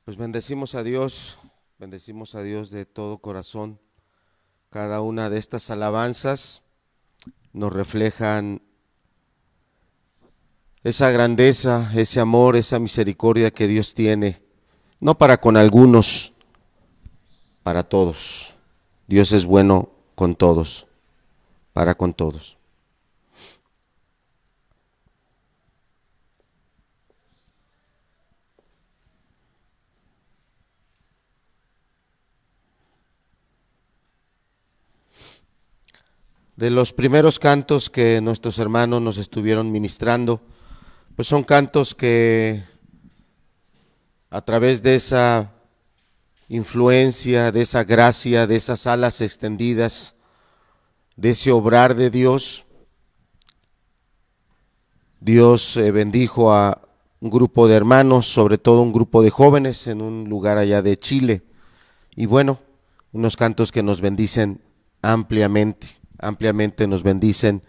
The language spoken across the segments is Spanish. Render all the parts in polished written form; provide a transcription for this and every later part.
Pues bendecimos a Dios de todo corazón. Cada una de estas alabanzas nos reflejan esa grandeza, ese amor, esa misericordia que Dios tiene, no para con algunos, para todos. Dios es bueno con todos, para con todos. De los primeros cantos que nuestros hermanos nos estuvieron ministrando, pues son cantos que a través de esa influencia, de esa gracia, de esas alas extendidas, de ese obrar de Dios, Dios bendijo a un grupo de hermanos, sobre todo un grupo de jóvenes en un lugar allá de Chile. Y bueno, unos cantos que nos bendicen ampliamente nos bendicen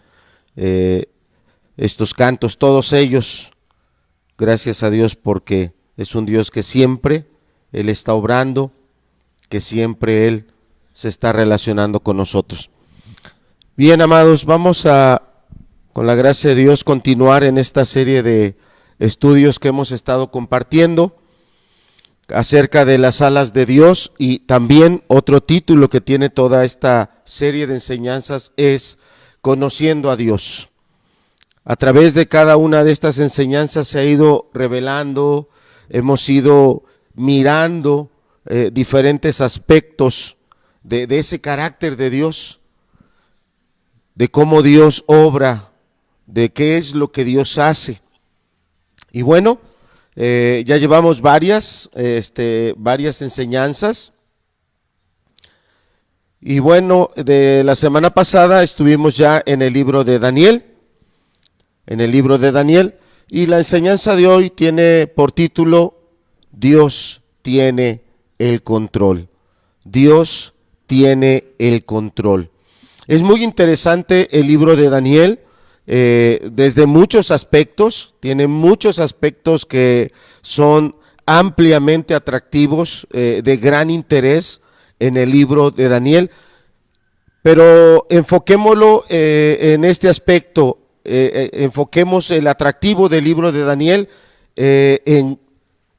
estos cantos, todos ellos, gracias a Dios porque es un Dios que siempre Él está obrando, que siempre Él se está relacionando con nosotros. Bien, amados, vamos a, con la gracia de Dios, continuar en esta serie de estudios que hemos estado compartiendo acerca de las alas de Dios, y también otro título que tiene toda esta serie de enseñanzas es Conociendo a Dios. A través de cada una de estas enseñanzas se ha ido revelando, hemos ido mirando diferentes aspectos de ese carácter de Dios, de cómo Dios obra, de qué es lo que Dios hace. Y bueno, ya llevamos varias enseñanzas. Y bueno, de la semana pasada estuvimos ya en el libro de Daniel, y la enseñanza de hoy tiene por título Dios tiene el control. Dios tiene el control. Es muy interesante el libro de Daniel. Desde muchos aspectos, tiene muchos aspectos que son ampliamente atractivos, de gran interés en el libro de Daniel, pero enfoquémoslo en este aspecto, enfoquemos el atractivo del libro de Daniel en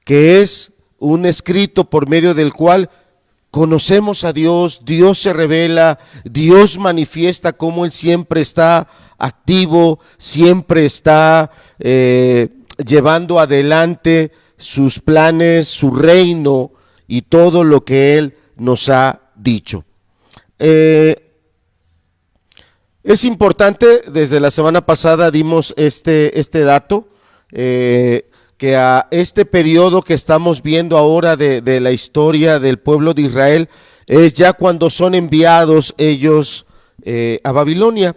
que es un escrito por medio del cual conocemos a Dios, Dios se revela, Dios manifiesta cómo Él siempre está activo, siempre está llevando adelante sus planes, su reino y todo lo que Él nos ha dicho. Es importante, desde la semana pasada dimos este dato, que a este periodo que estamos viendo ahora de la historia del pueblo de Israel es ya cuando son enviados ellos a Babilonia.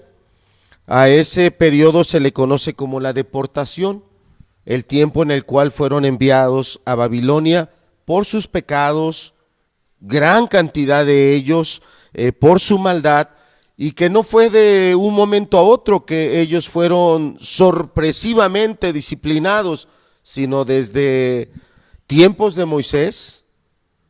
A ese periodo se le conoce como la deportación, el tiempo en el cual fueron enviados a Babilonia por sus pecados, gran cantidad de ellos, por su maldad, y que no fue de un momento a otro que ellos fueron sorpresivamente disciplinados, sino desde tiempos de Moisés.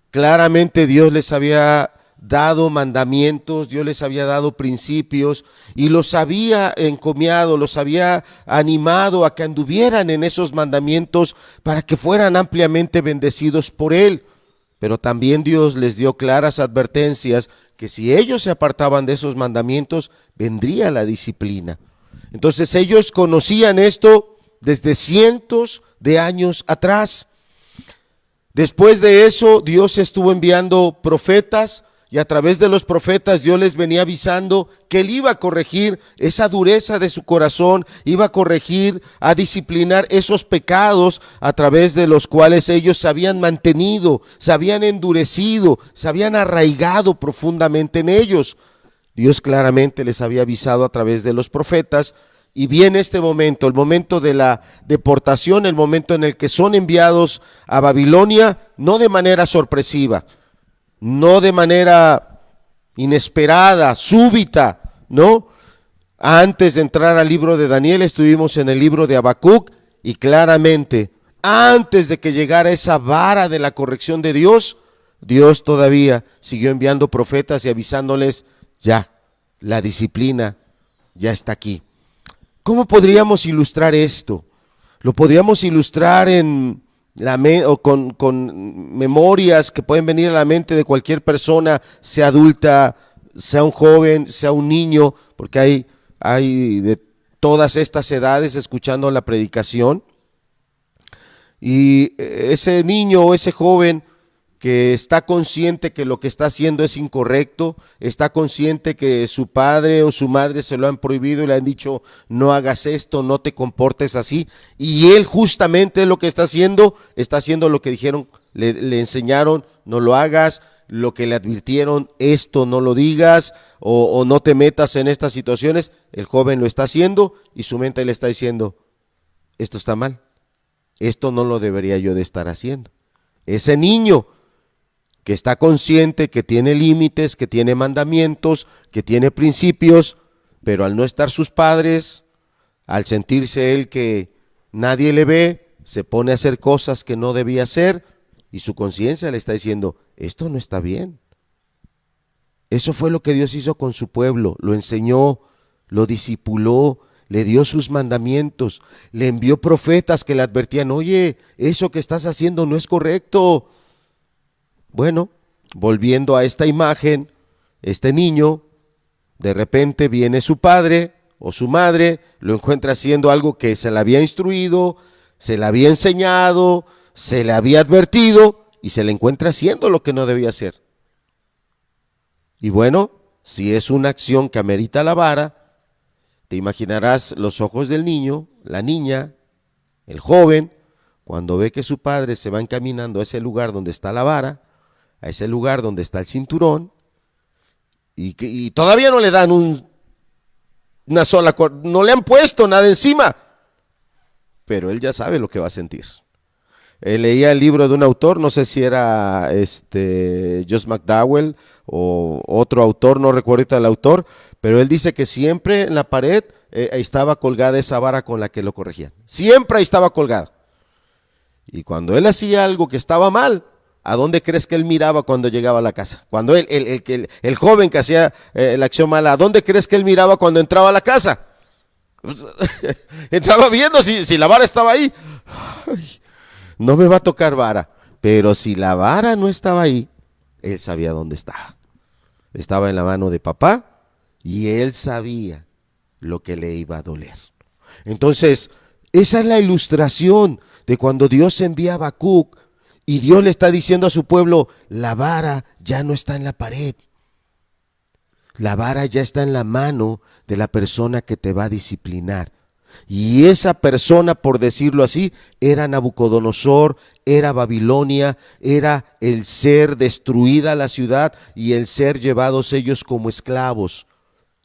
Claramente Dios les había dado mandamientos, Dios les había dado principios y los había encomiado, los había animado a que anduvieran en esos mandamientos para que fueran ampliamente bendecidos por Él. Pero también Dios les dio claras advertencias que si ellos se apartaban de esos mandamientos, vendría la disciplina. Entonces ellos conocían esto desde cientos de años atrás. Después de eso, Dios estuvo enviando profetas, y a través de los profetas Dios les venía avisando que Él iba a corregir esa dureza de su corazón, iba a corregir, a disciplinar esos pecados a través de los cuales ellos se habían mantenido, se habían endurecido, se habían arraigado profundamente en ellos. Dios claramente les había avisado a través de los profetas. Y viene este momento, el momento de la deportación, el momento en el que son enviados a Babilonia, no de manera sorpresiva, no de manera inesperada, súbita, ¿no? Antes de entrar al libro de Daniel estuvimos en el libro de Habacuc y claramente antes de que llegara esa vara de la corrección de Dios, Dios todavía siguió enviando profetas y avisándoles, ya, la disciplina ya está aquí. ¿Cómo podríamos ilustrar esto? Lo podríamos ilustrar en con memorias que pueden venir a la mente de cualquier persona, sea adulta, sea un joven, sea un niño, porque hay de todas estas edades escuchando la predicación. Y ese niño o ese joven que está consciente que lo que está haciendo es incorrecto, está consciente que su padre o su madre se lo han prohibido y le han dicho no hagas esto, no te comportes así, y él justamente lo que está haciendo lo que dijeron, le enseñaron, no lo hagas, lo que le advirtieron, esto no lo digas o no te metas en estas situaciones. El joven lo está haciendo y su mente le está diciendo, esto está mal, esto no lo debería yo de estar haciendo. Ese niño que está consciente, que tiene límites, que tiene mandamientos, que tiene principios, pero al no estar sus padres, al sentirse él que nadie le ve, se pone a hacer cosas que no debía hacer y su conciencia le está diciendo, esto no está bien. Eso fue lo que Dios hizo con su pueblo, lo enseñó, lo discipuló, le dio sus mandamientos, le envió profetas que le advertían, oye, eso que estás haciendo no es correcto. Bueno, volviendo a esta imagen, este niño, de repente viene su padre o su madre, lo encuentra haciendo algo que se le había instruido, se le había enseñado, se le había advertido y se le encuentra haciendo lo que no debía hacer. Y bueno, si es una acción que amerita la vara, te imaginarás los ojos del niño, la niña, el joven, cuando ve que su padre se va encaminando a ese lugar donde está la vara, a ese lugar donde está el cinturón, y todavía no le dan una sola, no le han puesto nada encima, pero él ya sabe lo que va a sentir. Leía el libro de un autor, no sé si era Josh McDowell o otro autor, no recuerdo ahorita el autor, pero él dice que siempre en la pared estaba colgada esa vara con la que lo corregían, siempre ahí estaba colgada. Y cuando él hacía algo que estaba mal, ¿a dónde crees que él miraba cuando llegaba a la casa? Cuando el joven que hacía la acción mala, ¿a dónde crees que él miraba cuando entraba a la casa? Entraba viendo si la vara estaba ahí. Ay, no me va a tocar vara. Pero si la vara no estaba ahí, él sabía dónde estaba. Estaba en la mano de papá y él sabía lo que le iba a doler. Entonces, esa es la ilustración de cuando Dios envía a Habacuc. Y Dios le está diciendo a su pueblo, la vara ya no está en la pared. La vara ya está en la mano de la persona que te va a disciplinar. Y esa persona, por decirlo así, era Nabucodonosor, era Babilonia, era el ser destruida la ciudad y el ser llevados ellos como esclavos,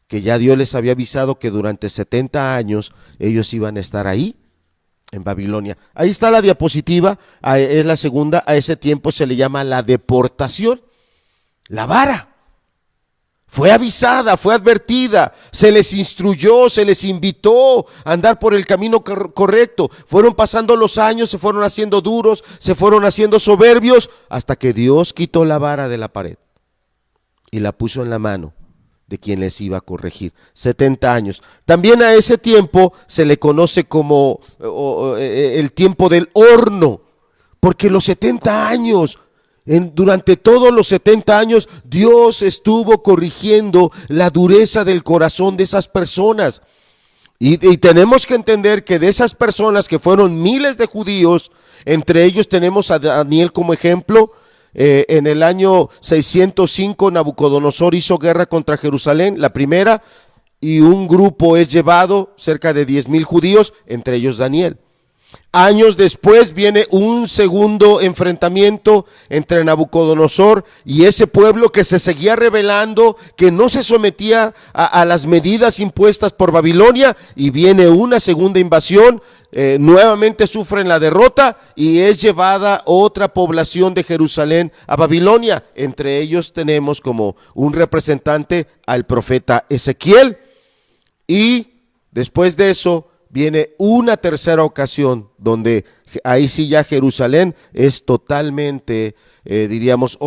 que ya Dios les había avisado que durante 70 años ellos iban a estar ahí. En Babilonia. Ahí está la diapositiva, es la segunda, a ese tiempo se le llama la deportación. La vara fue avisada, fue advertida, se les instruyó, se les invitó a andar por el camino correcto. Fueron pasando los años, se fueron haciendo duros, se fueron haciendo soberbios, hasta que Dios quitó la vara de la pared y la puso en la mano de quien les iba a corregir. 70 años. También a ese tiempo se le conoce como el tiempo del horno, porque los 70 años, durante todos los 70 años, Dios estuvo corrigiendo la dureza del corazón de esas personas. Y tenemos que entender que de esas personas que fueron miles de judíos, entre ellos tenemos a Daniel como ejemplo. En el año 605 Nabucodonosor hizo guerra contra Jerusalén, la primera, y un grupo es llevado, cerca de 10,000 judíos, entre ellos Daniel. Años después viene un segundo enfrentamiento entre Nabucodonosor y ese pueblo que se seguía rebelando, que no se sometía a las medidas impuestas por Babilonia, y viene una segunda invasión. Nuevamente sufren la derrota y es llevada otra población de Jerusalén a Babilonia. Entre ellos tenemos como un representante al profeta Ezequiel, y después de eso viene una tercera ocasión donde ahí sí ya Jerusalén es totalmente, diríamos,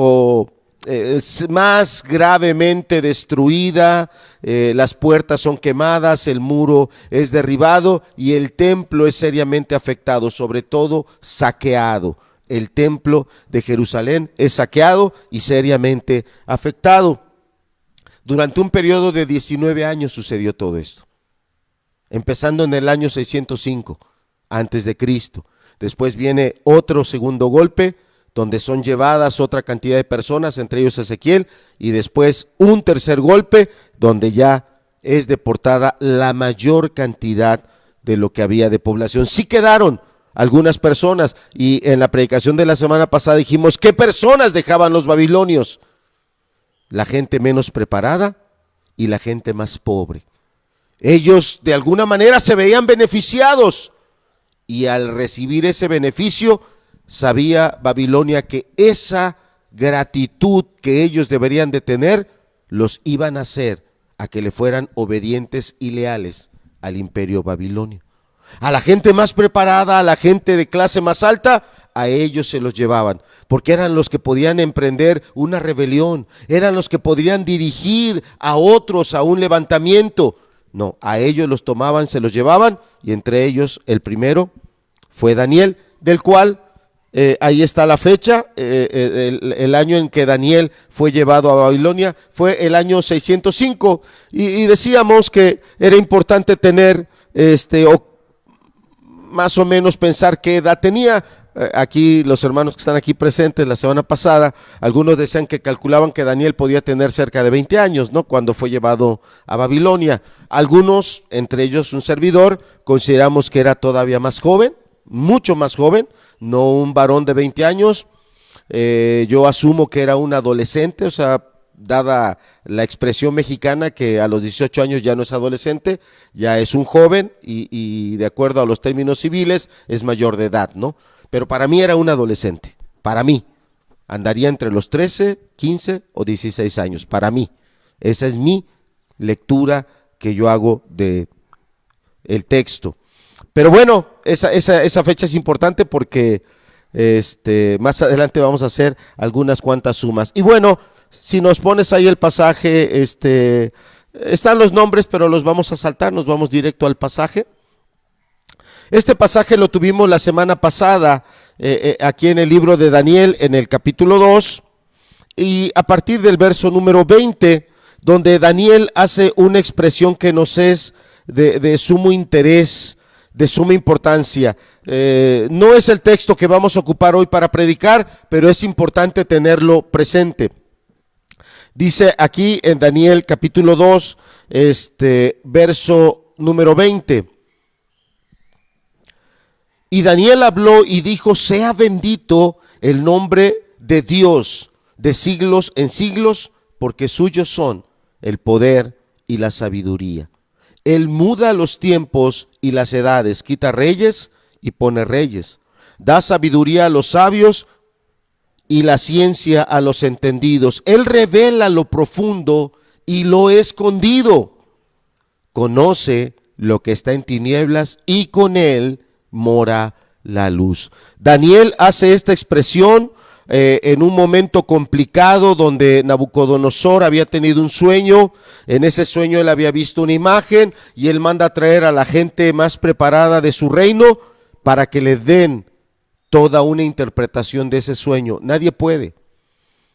es más gravemente destruida, las puertas son quemadas, el muro es derribado y el templo es seriamente afectado, sobre todo saqueado. El templo de Jerusalén es saqueado y seriamente afectado. Durante un periodo de 19 años sucedió todo esto, empezando en el año 605 antes de Cristo. Después viene otro segundo golpe, donde son llevadas otra cantidad de personas, entre ellos Ezequiel, y después un tercer golpe, donde ya es deportada la mayor cantidad de lo que había de población. Sí quedaron algunas personas, y en la predicación de la semana pasada dijimos, ¿qué personas dejaban los babilonios? La gente menos preparada y la gente más pobre. Ellos de alguna manera se veían beneficiados, y al recibir ese beneficio, sabía Babilonia que esa gratitud que ellos deberían de tener, los iban a hacer a que le fueran obedientes y leales al imperio babilonio. A la gente más preparada, a la gente de clase más alta, a ellos se los llevaban, porque eran los que podían emprender una rebelión, eran los que podrían dirigir a otros a un levantamiento. No, a ellos los tomaban, se los llevaban, y entre ellos el primero fue Daniel, del cual ahí está la fecha, el año en que Daniel fue llevado a Babilonia fue el año 605, y decíamos que era importante tener, o más o menos pensar qué edad tenía. Aquí los hermanos que están aquí presentes la semana pasada, algunos decían que calculaban que Daniel podía tener cerca de 20 años, ¿no?, cuando fue llevado a Babilonia. Algunos, entre ellos un servidor, consideramos que era todavía más joven, mucho más joven, no un varón de 20 años. Yo asumo que era un adolescente, o sea, dada la expresión mexicana que a los 18 años ya no es adolescente, ya es un joven y de acuerdo a los términos civiles es mayor de edad, ¿no? Pero para mí era un adolescente, para mí, andaría entre los 13, 15 o 16 años, para mí. Esa es mi lectura que yo hago de el texto. Pero bueno, esa fecha es importante porque más adelante vamos a hacer algunas cuantas sumas. Y bueno, si nos pones ahí el pasaje, están los nombres, pero los vamos a saltar, nos vamos directo al pasaje. Este pasaje lo tuvimos la semana pasada aquí en el libro de Daniel, en el capítulo 2, y a partir del verso número 20, donde Daniel hace una expresión que nos es de sumo interés, de suma importancia. No es el texto que vamos a ocupar hoy para predicar, pero es importante tenerlo presente. Dice aquí en Daniel capítulo 2, verso número 20. Y Daniel habló y dijo: sea bendito el nombre de Dios de siglos en siglos, porque suyos son el poder y la sabiduría. Él muda los tiempos y las edades, quita reyes y pone reyes, da sabiduría a los sabios y la ciencia a los entendidos. Él revela lo profundo y lo escondido, conoce lo que está en tinieblas y con él mora la luz. Daniel hace esta expresión en un momento complicado donde Nabucodonosor había tenido un sueño. En ese sueño él había visto una imagen y él manda a traer a la gente más preparada de su reino para que le den toda una interpretación de ese sueño. Nadie puede.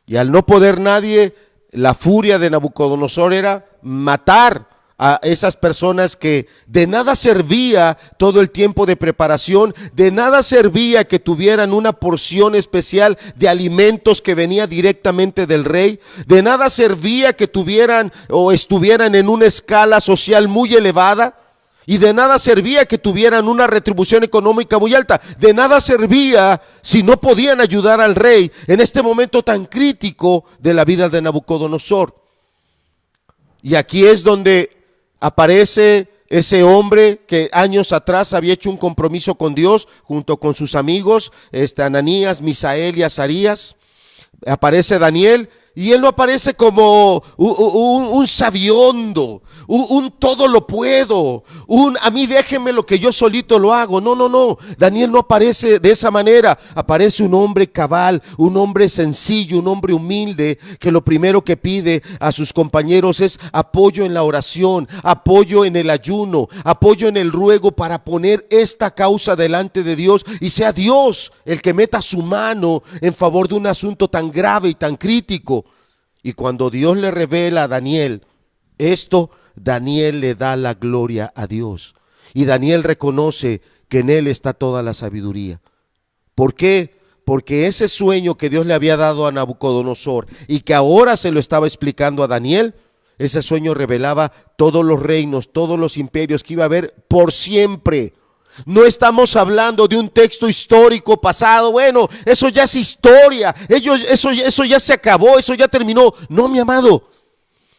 Y al no poder nadie, la furia de Nabucodonosor era matar a esas personas que de nada servía todo el tiempo de preparación, de nada servía que tuvieran una porción especial de alimentos que venía directamente del rey, de nada servía que tuvieran o estuvieran en una escala social muy elevada, y de nada servía que tuvieran una retribución económica muy alta, de nada servía si no podían ayudar al rey en este momento tan crítico de la vida de Nabucodonosor. Y aquí es donde aparece ese hombre que años atrás había hecho un compromiso con Dios junto con sus amigos, Ananías, Misael y Azarías. Aparece Daniel Y él no aparece como un sabiondo, un todo lo puedo, a mí déjenme lo que yo solito lo hago. No, no, no. Daniel no aparece de esa manera. Aparece un hombre cabal, un hombre sencillo, un hombre humilde, que lo primero que pide a sus compañeros es apoyo en la oración, apoyo en el ayuno, apoyo en el ruego para poner esta causa delante de Dios y sea Dios el que meta su mano en favor de un asunto tan grave y tan crítico. Y cuando Dios le revela a Daniel esto, Daniel le da la gloria a Dios. Y Daniel reconoce que en él está toda la sabiduría. ¿Por qué? Porque ese sueño que Dios le había dado a Nabucodonosor y que ahora se lo estaba explicando a Daniel, ese sueño revelaba todos los reinos, todos los imperios que iba a haber por siempre. No estamos hablando de un texto histórico pasado. Bueno, eso ya es historia. Eso ya se acabó, eso ya terminó. No, mi amado.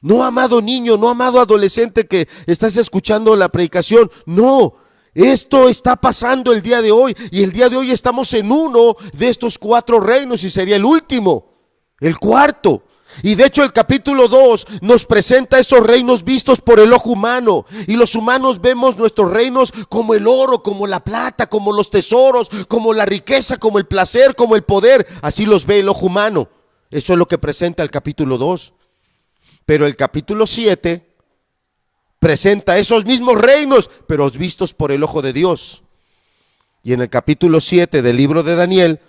No, amado niño, no, amado adolescente que estás escuchando la predicación. No, esto está pasando el día de hoy. Y el día de hoy estamos en uno de estos 4 reinos y sería el último, el cuarto. Y de hecho el capítulo 2 nos presenta esos reinos vistos por el ojo humano. Y los humanos vemos nuestros reinos como el oro, como la plata, como los tesoros, como la riqueza, como el placer, como el poder. Así los ve el ojo humano. Eso es lo que presenta el capítulo 2. Pero el capítulo 7 presenta esos mismos reinos, pero vistos por el ojo de Dios. Y en el capítulo 7 del libro de Daniel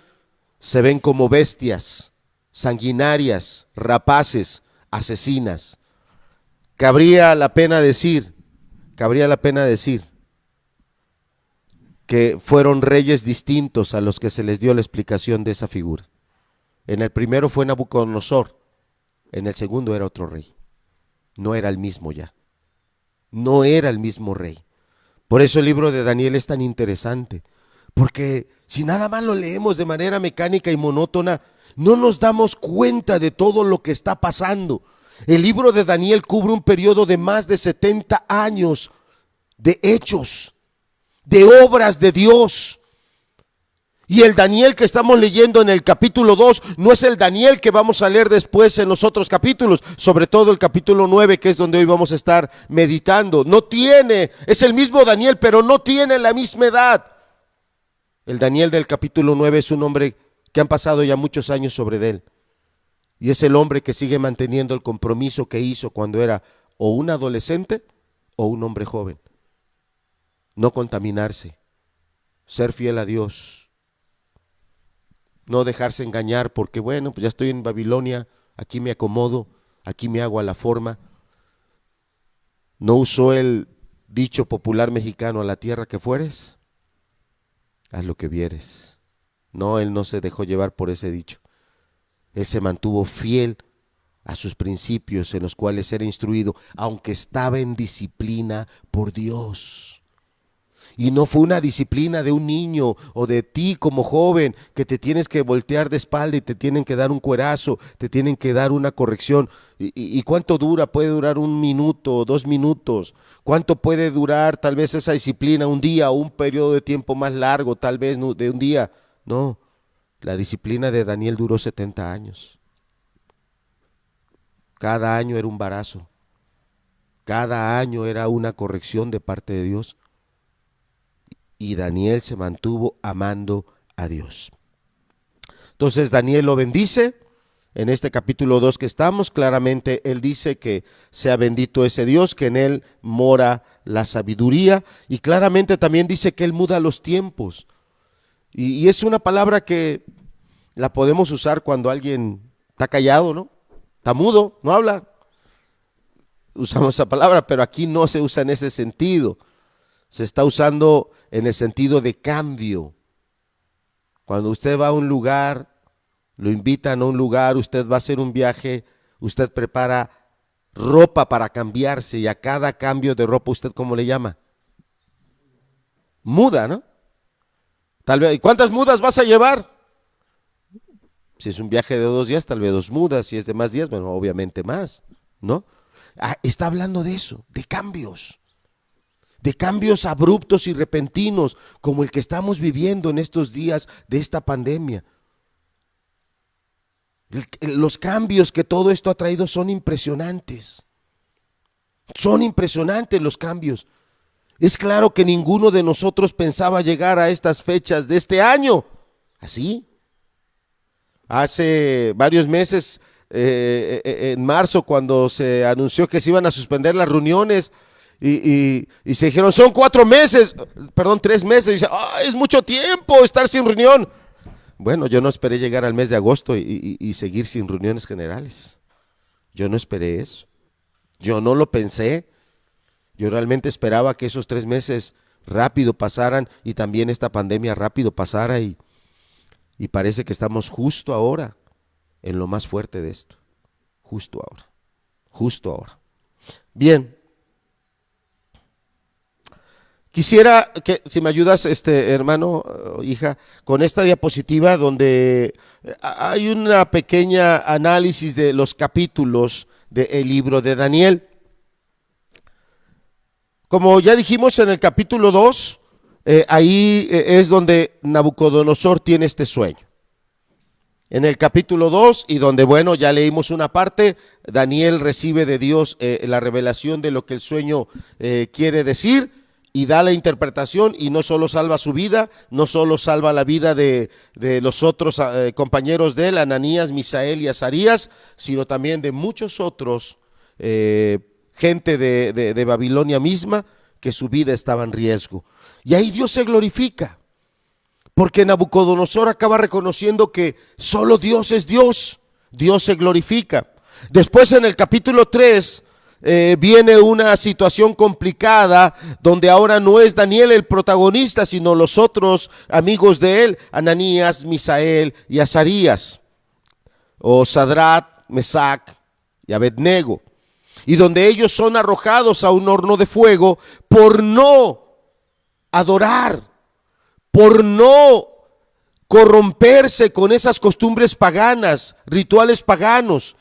se ven como bestias sanguinarias, rapaces, asesinas. Cabría la pena decir que fueron reyes distintos a los que se les dio la explicación de esa figura. En el primero fue Nabucodonosor, en el segundo era otro rey. No era el mismo ya. No era el mismo rey. Por eso el libro de Daniel es tan interesante, porque si nada más lo leemos de manera mecánica y monótona, no nos damos cuenta de todo lo que está pasando. El libro de Daniel cubre un periodo de más de 70 años de hechos, de obras de Dios. Y el Daniel que estamos leyendo en el capítulo 2 no es el Daniel que vamos a leer después en los otros capítulos, sobre todo el capítulo 9, que es donde hoy vamos a estar meditando. Es el mismo Daniel, pero no tiene la misma edad. El Daniel del capítulo 9 es un hombre que han pasado ya muchos años sobre él. Y es el hombre que sigue manteniendo el compromiso que hizo cuando era o un adolescente o un hombre joven. No contaminarse, ser fiel a Dios, no dejarse engañar porque bueno, pues ya estoy en Babilonia, aquí me acomodo, aquí me hago a la forma. No usó el dicho popular mexicano: a la tierra que fueres, haz lo que vieres. No, él no se dejó llevar por ese dicho. Él se mantuvo fiel a sus principios en los cuales era instruido, aunque estaba en disciplina por Dios. Y no fue una disciplina de un niño o de ti como joven que te tienes que voltear de espalda y te tienen que dar un cuerazo, te tienen que dar una corrección. ¿Y cuánto dura? Puede durar 1 minuto, 2 minutos. ¿Cuánto puede durar tal vez esa disciplina? Un día o un periodo de tiempo más largo, tal vez de un día. No, la disciplina de Daniel duró 70 años. Cada año era un embarazo. Cada año era una corrección de parte de Dios. Y Daniel se mantuvo amando a Dios. Entonces Daniel lo bendice. En este capítulo 2 que estamos, claramente él dice que sea bendito ese Dios, que en él mora la sabiduría. Y claramente también dice que él muda los tiempos. Y es una palabra que la podemos usar cuando alguien está callado, ¿no? Está mudo, no habla. Usamos esa palabra, pero aquí no se usa en ese sentido. Se está usando en el sentido de cambio. Cuando usted va a un lugar, lo invitan a un lugar, usted va a hacer un viaje, usted prepara ropa para cambiarse y a cada cambio de ropa, ¿usted cómo le llama? Muda, ¿no? Tal vez, ¿y cuántas mudas vas a llevar? Si es un viaje de 2 días, tal vez 2 mudas. Si es de más días, bueno, obviamente más, ¿no? Está hablando de eso, de cambios abruptos y repentinos, como el que estamos viviendo en estos días de esta pandemia. Los cambios que todo esto ha traído son impresionantes. Son impresionantes los cambios. Es claro que ninguno de nosotros pensaba llegar a estas fechas de este año así. Hace varios meses, en marzo, cuando se anunció que se iban a suspender las reuniones y se dijeron, son 4 meses, perdón, 3 meses, y dice, es mucho tiempo estar sin reunión. Bueno, yo no esperé llegar al mes de agosto y seguir sin reuniones generales. Yo no esperé eso. Yo no lo pensé. Yo realmente esperaba que esos 3 meses rápido pasaran y también esta pandemia rápido pasara y parece que estamos justo ahora en lo más fuerte de esto. Justo ahora. Justo ahora. Bien. Quisiera que, si me ayudas, hermano, hija, con esta diapositiva donde hay una pequeña análisis de los capítulos del libro de Daniel. Como ya dijimos en el capítulo 2, ahí es donde Nabucodonosor tiene este sueño. En el capítulo 2, y donde, bueno, ya leímos una parte, Daniel recibe de Dios la revelación de lo que el sueño quiere decir, y da la interpretación, y no solo salva su vida, no solo salva la vida de los otros compañeros de él, Ananías, Misael y Azarías, sino también de muchos otros, gente de Babilonia misma, que su vida estaba en riesgo. Y ahí Dios se glorifica, porque Nabucodonosor acaba reconociendo que solo Dios es Dios, Dios se glorifica. Después en el capítulo 3, viene una situación complicada donde ahora no es Daniel el protagonista, sino los otros amigos de él, Ananías, Misael y Azarías, o Sadrat, Mesac y Abednego, y donde ellos son arrojados a un horno de fuego por no adorar, por no corromperse con esas costumbres paganas, rituales paganos.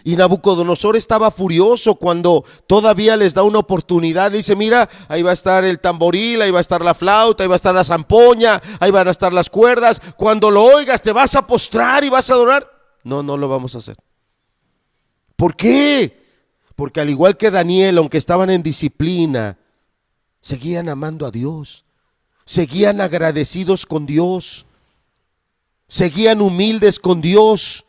Y Nabucodonosor estaba furioso cuando todavía les da una oportunidad. Dice, mira, ahí va a estar el tamboril, ahí va a estar la flauta, ahí va a estar la zampoña, ahí van a estar las cuerdas. Cuando lo oigas, ¿te vas a postrar y vas a adorar? No, no lo vamos a hacer. ¿Por qué? Porque al igual que Daniel, aunque estaban en disciplina, seguían amando a Dios, seguían agradecidos con Dios, seguían humildes con Dios.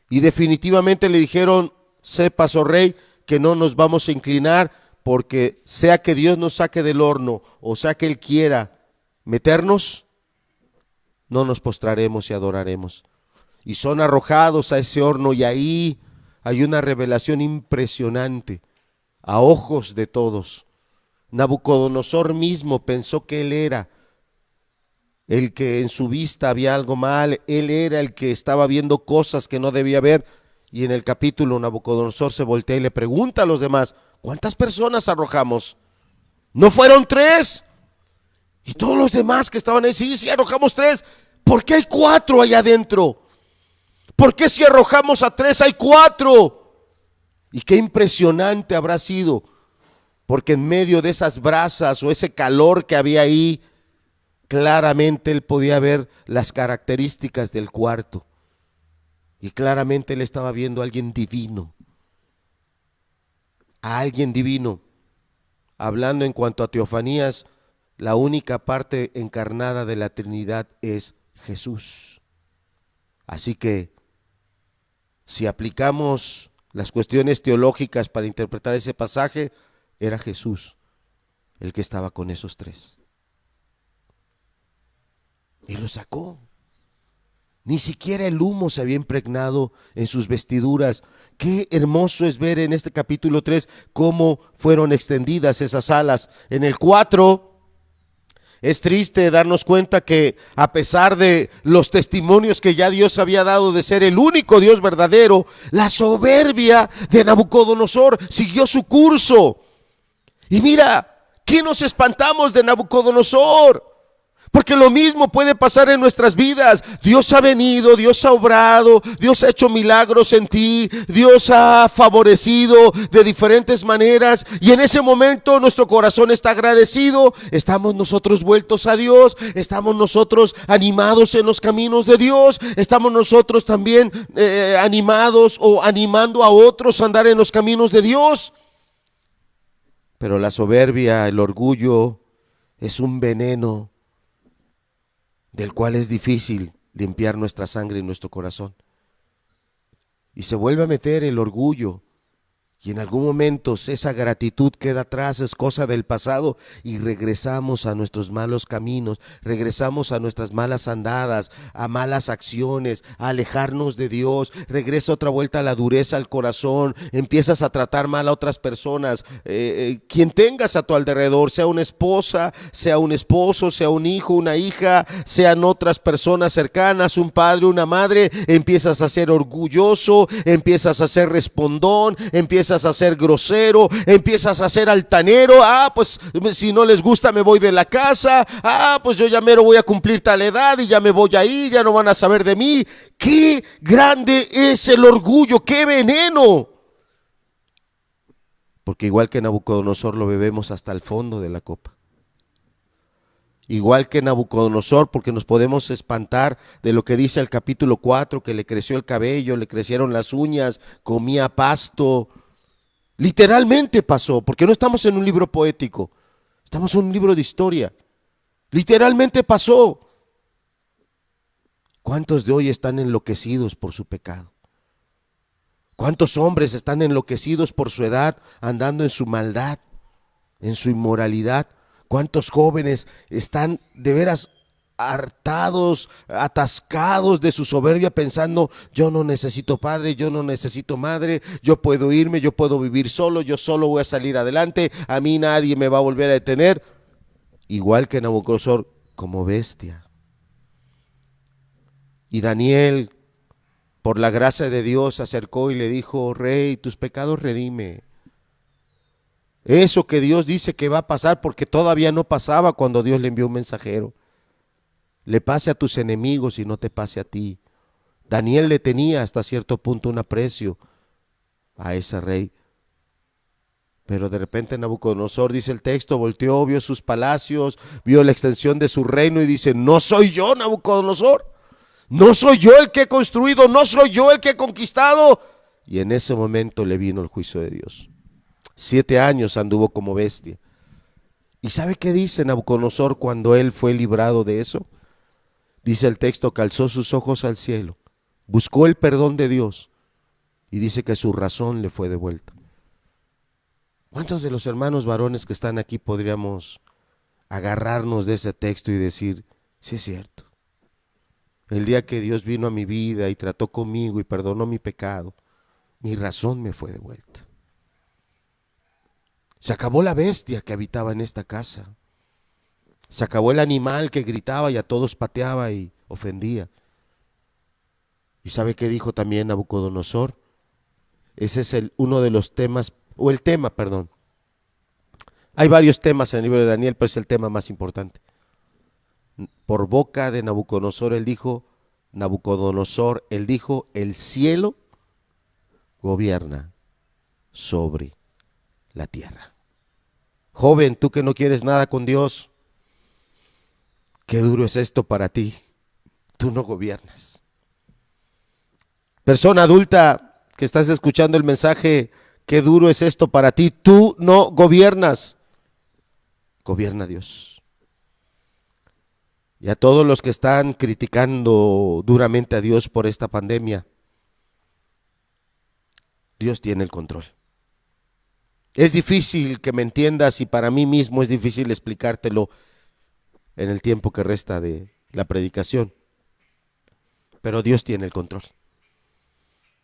Y definitivamente le dijeron, sepas, oh rey, que no nos vamos a inclinar, porque sea que Dios nos saque del horno, o sea que Él quiera meternos, no nos postraremos y adoraremos. Y son arrojados a ese horno, y ahí hay una revelación impresionante a ojos de todos. Nabucodonosor mismo pensó que él era el que en su vista había algo mal, él era el que estaba viendo cosas que no debía ver. Y en el capítulo Nabucodonosor se voltea y le pregunta a los demás, ¿cuántas personas arrojamos? ¿No fueron 3? Y todos los demás que estaban ahí, sí, arrojamos 3. ¿Por qué hay 4 allá adentro? ¿Por qué si arrojamos a 3 hay 4? Y qué impresionante habrá sido, porque en medio de esas brasas o ese calor que había ahí, claramente él podía ver las características del cuarto. Y claramente él estaba viendo a alguien divino. A alguien divino. Hablando en cuanto a teofanías, la única parte encarnada de la Trinidad es Jesús. Así que, si aplicamos las cuestiones teológicas para interpretar ese pasaje, era Jesús el que estaba con esos 3. Y lo sacó. Ni siquiera el humo se había impregnado en sus vestiduras. Qué hermoso es ver en este capítulo 3 cómo fueron extendidas esas alas. En el 4 es triste darnos cuenta que a pesar de los testimonios que ya Dios había dado de ser el único Dios verdadero, la soberbia de Nabucodonosor siguió su curso. Y mira, ¿qué nos espantamos de Nabucodonosor? Porque lo mismo puede pasar en nuestras vidas. Dios ha venido, Dios ha obrado, Dios ha hecho milagros en ti, Dios ha favorecido de diferentes maneras, y en ese momento nuestro corazón está agradecido. Estamos nosotros vueltos a Dios, estamos nosotros animados en los caminos de Dios, estamos nosotros también animados o animando a otros a andar en los caminos de Dios. Pero la soberbia, el orgullo, es un veneno del cual es difícil limpiar nuestra sangre y nuestro corazón. Y se vuelve a meter el orgullo, y en algún momento esa gratitud queda atrás, es cosa del pasado, y regresamos a nuestros malos caminos, regresamos a nuestras malas andadas, a malas acciones, a alejarnos de Dios. Regresa otra vuelta a la dureza al corazón, empiezas a tratar mal a otras personas, quien tengas a tu alrededor, sea una esposa, sea un esposo, sea un hijo, una hija, sean otras personas cercanas, un padre, una madre. Empiezas a ser orgulloso, empiezas a ser respondón, empiezas a ser grosero, empiezas a ser altanero. Pues si no les gusta me voy de la casa. Pues yo ya mero voy a cumplir tal edad y ya me voy ahí, ya no van a saber de mí. Qué grande es el orgullo, qué veneno. Porque igual que Nabucodonosor lo bebemos hasta el fondo de la copa. Igual que Nabucodonosor, porque nos podemos espantar de lo que dice el capítulo 4, que le creció el cabello, le crecieron las uñas, comía pasto. Literalmente pasó, porque no estamos en un libro poético, estamos en un libro de historia. Literalmente pasó. ¿Cuántos de hoy están enloquecidos por su pecado? ¿Cuántos hombres están enloquecidos por su edad, andando en su maldad, en su inmoralidad? ¿Cuántos jóvenes están de veras hartados, atascados de su soberbia, pensando: yo no necesito padre, yo no necesito madre, yo puedo irme, yo puedo vivir solo, yo solo voy a salir adelante, a mí nadie me va a volver a detener? Igual que Nabucodonosor, como bestia. Y Daniel, por la gracia de Dios, se acercó y le dijo: rey, tus pecados redime. Eso que Dios dice que va a pasar, porque todavía no pasaba cuando Dios le envió un mensajero. Le pase a tus enemigos y no te pase a ti. Daniel le tenía hasta cierto punto un aprecio a ese rey. Pero de repente Nabucodonosor, dice el texto, volteó, vio sus palacios, vio la extensión de su reino y dice: no soy yo, Nabucodonosor, no soy yo el que he construido, no soy yo el que he conquistado. Y en ese momento le vino el juicio de Dios. 7 años anduvo como bestia. ¿Y sabe qué dice Nabucodonosor cuando él fue librado de eso? Dice el texto que alzó sus ojos al cielo, buscó el perdón de Dios y dice que su razón le fue devuelta. ¿Cuántos de los hermanos varones que están aquí podríamos agarrarnos de ese texto y decir: sí es cierto, el día que Dios vino a mi vida y trató conmigo y perdonó mi pecado, mi razón me fue devuelta? Se acabó la bestia que habitaba en esta casa. Se acabó el animal que gritaba y a todos pateaba y ofendía. ¿Y sabe qué dijo también Nabucodonosor? Ese es uno de los temas, o el tema, perdón. Hay varios temas en el libro de Daniel, pero es el tema más importante. Por boca de Nabucodonosor, él dijo: el cielo gobierna sobre la tierra. Joven, tú que no quieres nada con Dios, qué duro es esto para ti. Tú no gobiernas. Persona adulta que estás escuchando el mensaje, qué duro es esto para ti. Tú no gobiernas. Gobierna Dios. Y a todos los que están criticando duramente a Dios por esta pandemia, Dios tiene el control. Es difícil que me entiendas, y para mí mismo es difícil explicártelo en el tiempo que resta de la predicación. Pero Dios tiene el control.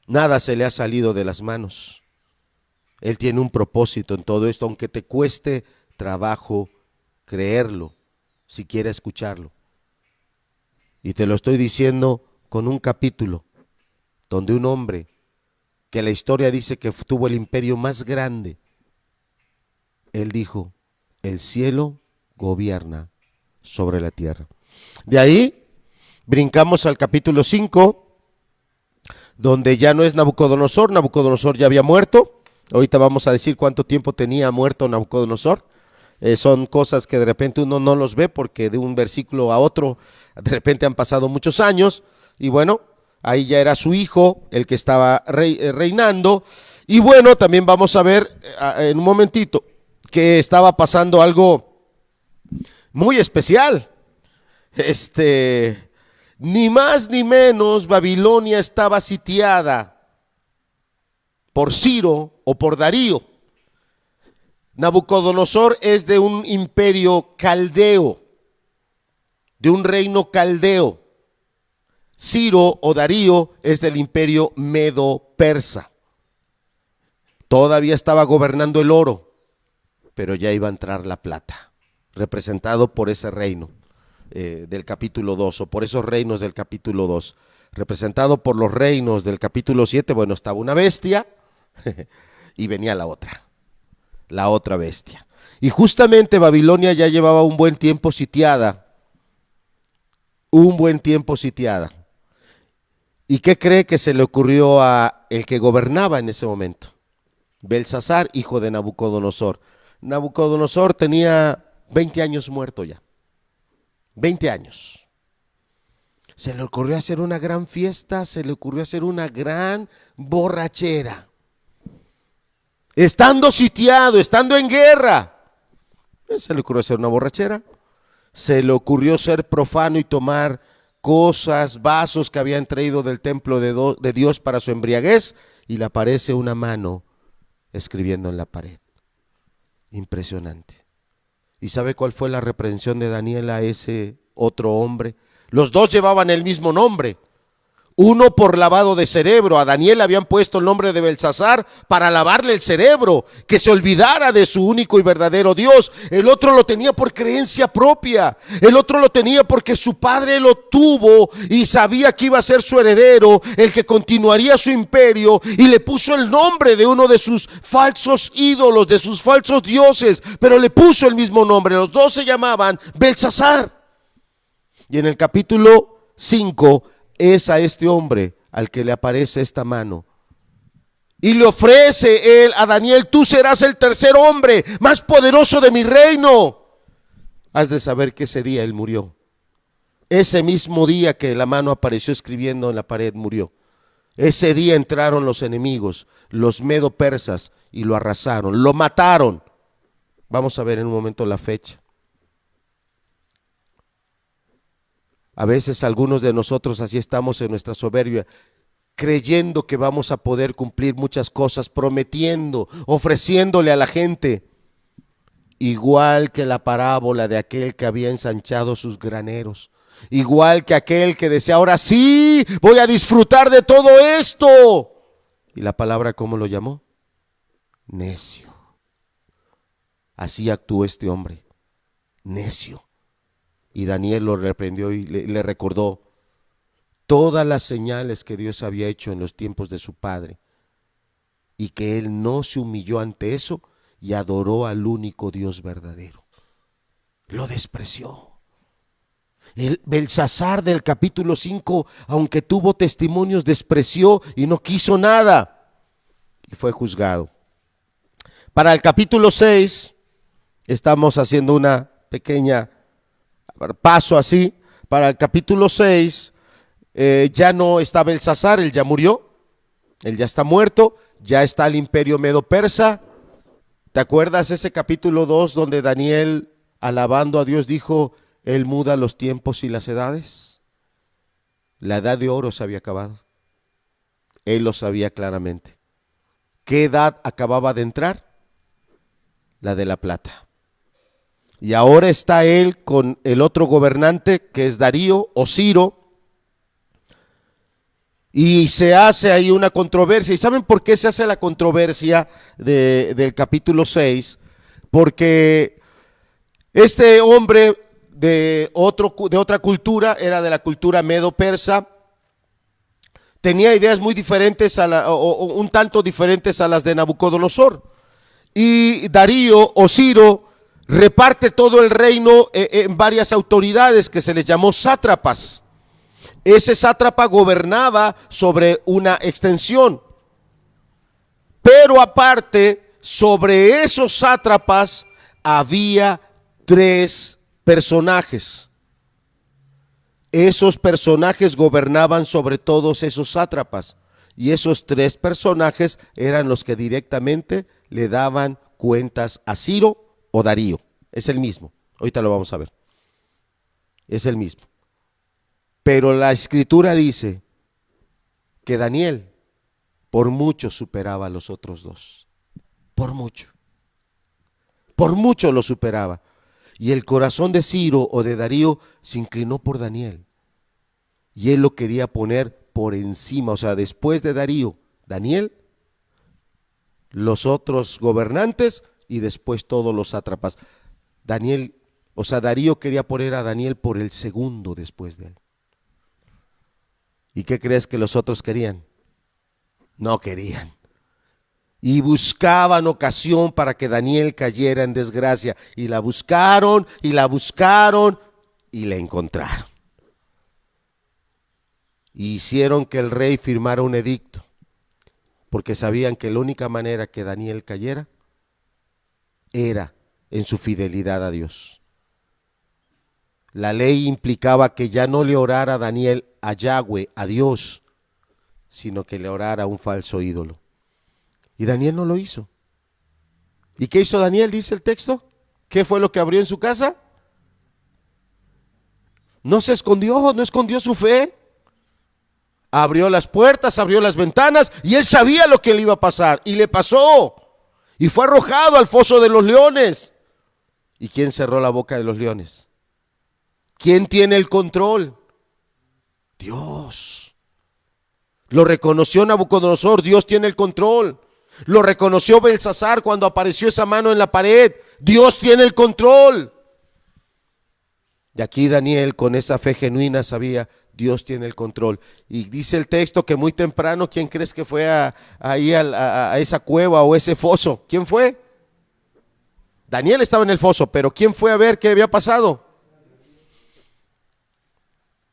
Nada se le ha salido de las manos. Él tiene un propósito en todo esto, aunque te cueste trabajo creerlo, si quieres escucharlo. Y te lo estoy diciendo con un capítulo donde un hombre que la historia dice que tuvo el imperio más grande, él dijo: el cielo gobierna sobre la tierra. De ahí brincamos al capítulo 5, donde ya no es Nabucodonosor. Nabucodonosor ya había muerto. Ahorita vamos a decir cuánto tiempo tenía muerto Nabucodonosor. Son cosas que de repente uno no los ve porque de un versículo a otro de repente han pasado muchos años. Y bueno, ahí ya era su hijo el que estaba reinando. Y bueno, también vamos a ver en un momentito que estaba pasando algo muy especial. Ni más ni menos, Babilonia estaba sitiada por Ciro o por Darío. Nabucodonosor es de un imperio caldeo, de un reino caldeo. Ciro o Darío es del imperio medo-persa. Todavía estaba gobernando el oro, pero ya iba a entrar la plata, representado por ese reino del capítulo 2, o por esos reinos del capítulo 2. Representado por los reinos del capítulo 7, bueno, estaba una bestia y venía la otra bestia. Y justamente Babilonia ya llevaba un buen tiempo sitiada. ¿Y qué cree que se le ocurrió a el que gobernaba en ese momento? Belsasar, hijo de Nabucodonosor. Nabucodonosor tenía 20 años muerto ya. 20 años. Se le ocurrió hacer una gran fiesta, se le ocurrió hacer una gran borrachera. Estando sitiado, estando en guerra, se le ocurrió hacer una borrachera. Se le ocurrió ser profano y tomar cosas, vasos que habían traído del templo de Dios para su embriaguez, y le aparece una mano escribiendo en la pared. Impresionante. ¿Y sabe cuál fue la reprensión de Daniel a ese otro hombre? Los dos llevaban el mismo nombre. Uno por lavado de cerebro. A Daniel habían puesto el nombre de Belsasar para lavarle el cerebro, que se olvidara de su único y verdadero Dios. El otro lo tenía por creencia propia. El otro lo tenía porque su padre lo tuvo y sabía que iba a ser su heredero, el que continuaría su imperio, y le puso el nombre de uno de sus falsos ídolos, de sus falsos dioses, pero le puso el mismo nombre. Los dos se llamaban Belsasar. Y en el capítulo 5 es a este hombre al que le aparece esta mano y le ofrece él a Daniel: tú serás el tercer hombre más poderoso de mi reino. Has de saber que ese día él murió. Ese mismo día que la mano apareció escribiendo en la pared, murió. Ese día entraron los enemigos, los medo-persas, y lo arrasaron, lo mataron. Vamos a ver en un momento la fecha. A veces algunos de nosotros así estamos en nuestra soberbia, creyendo que vamos a poder cumplir muchas cosas, prometiendo, ofreciéndole a la gente, igual que la parábola de aquel que había ensanchado sus graneros, igual que aquel que decía: ahora sí, voy a disfrutar de todo esto. Y la palabra, ¿cómo lo llamó? Necio. Así actuó este hombre, necio. Y Daniel lo reprendió y le recordó todas las señales que Dios había hecho en los tiempos de su padre, y que él no se humilló ante eso y adoró al único Dios verdadero. Lo despreció. El Belsasar del capítulo 5, aunque tuvo testimonios, despreció y no quiso nada, y fue juzgado. Para el capítulo 6 estamos haciendo una pequeña paso así. Para el capítulo 6 ya no está Belsasar, él ya murió, él ya está muerto, ya está el imperio medo-persa. ¿Te acuerdas ese capítulo 2 donde Daniel, alabando a Dios, dijo: él muda los tiempos y las edades? La edad de oro se había acabado, él lo sabía claramente. ¿Qué edad acababa de entrar? La de la plata. Y ahora está él con el otro gobernante, que es Darío o Ciro, y se hace ahí una controversia. ¿Y saben por qué se hace la controversia del capítulo 6? Porque este hombre de otra cultura, era de la cultura medo-persa, tenía ideas muy diferentes o un tanto diferentes a las de Nabucodonosor. Y Darío o Ciro reparte todo el reino en varias autoridades que se les llamó sátrapas. Ese sátrapa gobernaba sobre una extensión, pero aparte, sobre esos sátrapas había 3 personajes. Esos personajes gobernaban sobre todos esos sátrapas, y esos 3 personajes eran los que directamente le daban cuentas a Ciro o Darío. Es el mismo, ahorita lo vamos a ver, es el mismo. Pero la escritura dice que Daniel por mucho superaba a los otros 2, por mucho lo superaba. Y el corazón de Ciro o de Darío se inclinó por Daniel, y él lo quería poner por encima, o sea, después de Darío, Daniel, los otros gobernantes y después todos los sátrapas. Darío quería poner a Daniel por el segundo después de él. ¿Y qué crees que los otros querían? No querían. Y buscaban ocasión para que Daniel cayera en desgracia. Y la buscaron, y la buscaron, y la encontraron. Y hicieron que el rey firmara un edicto, porque sabían que la única manera que Daniel cayera era en su fidelidad a Dios. La ley implicaba que ya no le orara Daniel a Yahweh, a Dios, sino que le orara a un falso ídolo. Y Daniel no lo hizo. ¿Y qué hizo Daniel? Dice el texto. ¿Qué fue lo que abrió en su casa? No se escondió, no escondió su fe. Abrió las puertas, abrió las ventanas, y él sabía lo que le iba a pasar, y le pasó. Y fue arrojado al foso de los leones. ¿Y quién cerró la boca de los leones? ¿Quién tiene el control? Dios. Lo reconoció Nabucodonosor, Dios tiene el control. Lo reconoció Belsasar cuando apareció esa mano en la pared, Dios tiene el control. Y aquí Daniel, con esa fe genuina, sabía, Dios tiene el control. Y dice el texto que muy temprano, ¿quién crees que fue ahí a esa cueva o ese foso? ¿Quién fue? Daniel estaba en el foso, pero ¿quién fue a ver qué había pasado?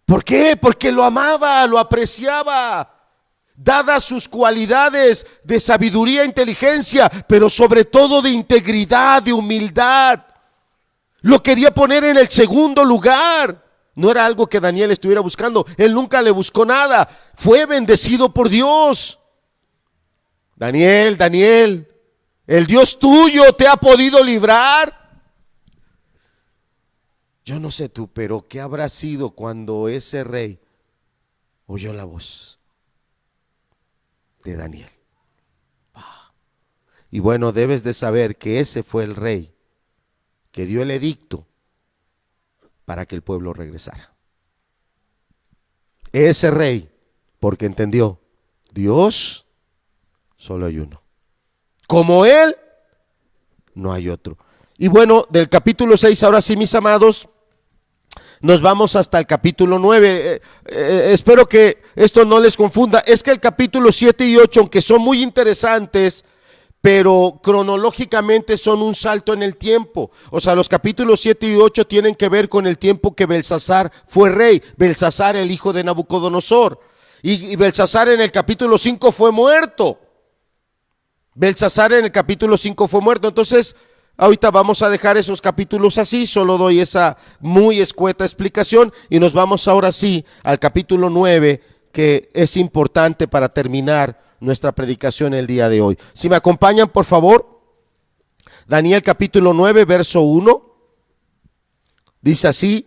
¿Por qué? Porque lo amaba, lo apreciaba, dadas sus cualidades de sabiduría e inteligencia, pero sobre todo de integridad, de humildad. Lo quería poner en el segundo lugar. No era algo que Daniel estuviera buscando, él nunca le buscó nada, fue bendecido por Dios. Daniel, Daniel, ¿el Dios tuyo te ha podido librar? Yo no sé tú, pero ¿qué habrá sido cuando ese rey oyó la voz de Daniel? Y bueno, debes de saber que ese fue el rey que dio el edicto para que el pueblo regresara. Ese rey, porque entendió, Dios solo hay uno. Como Él, no hay otro. Y bueno, del capítulo 6, ahora sí, mis amados, nos vamos hasta el capítulo 9. Espero que esto no les confunda. Es que el capítulo 7 y 8, aunque son muy interesantes, pero cronológicamente son un salto en el tiempo. O sea, los capítulos 7 y 8 tienen que ver con el tiempo que Belsasar fue rey. Belsasar, el hijo de Nabucodonosor. Y Belsasar en el capítulo 5 fue muerto. Belsasar en el capítulo 5 fue muerto. Entonces, ahorita vamos a dejar esos capítulos así. Solo doy esa muy escueta explicación. Y nos vamos ahora sí al capítulo 9, que es importante para terminar nuestra predicación el día de hoy. Si me acompañan, por favor, Daniel capítulo 9, verso 1, dice así.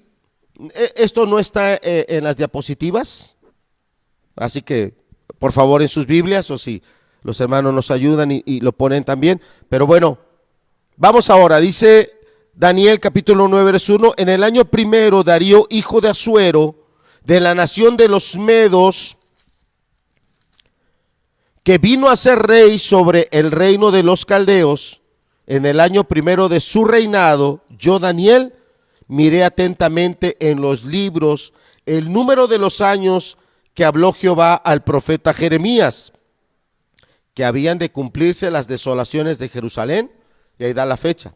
Esto no está en las diapositivas, así que por favor en sus Biblias, o si los hermanos nos ayudan y lo ponen también, pero bueno, vamos ahora. Dice Daniel capítulo 9, verso 1, en el año primero Darío, hijo de Asuero, de la nación de los Medos, que vino a ser rey sobre el reino de los caldeos, en el año primero de su reinado, yo, Daniel, miré atentamente en los libros el número de los años que habló Jehová al profeta Jeremías, que habían de cumplirse las desolaciones de Jerusalén, y ahí da la fecha,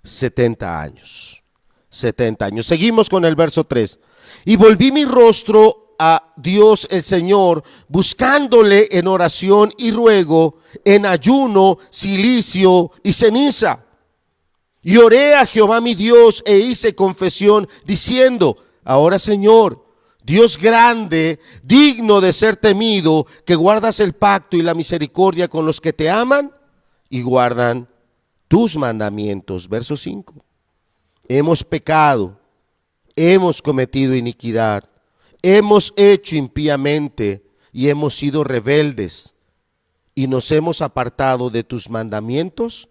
70 años. 70 años. Seguimos con el verso 3. Y volví mi rostro a Dios el Señor, buscándole en oración y ruego, en ayuno, cilicio y ceniza. Y oré a Jehová mi Dios e hice confesión diciendo: ahora, Señor, Dios grande, digno de ser temido, que guardas el pacto y la misericordia con los que te aman y guardan tus mandamientos. Verso 5. Hemos pecado, hemos cometido iniquidad, hemos hecho impíamente y hemos sido rebeldes y nos hemos apartado de tus mandamientos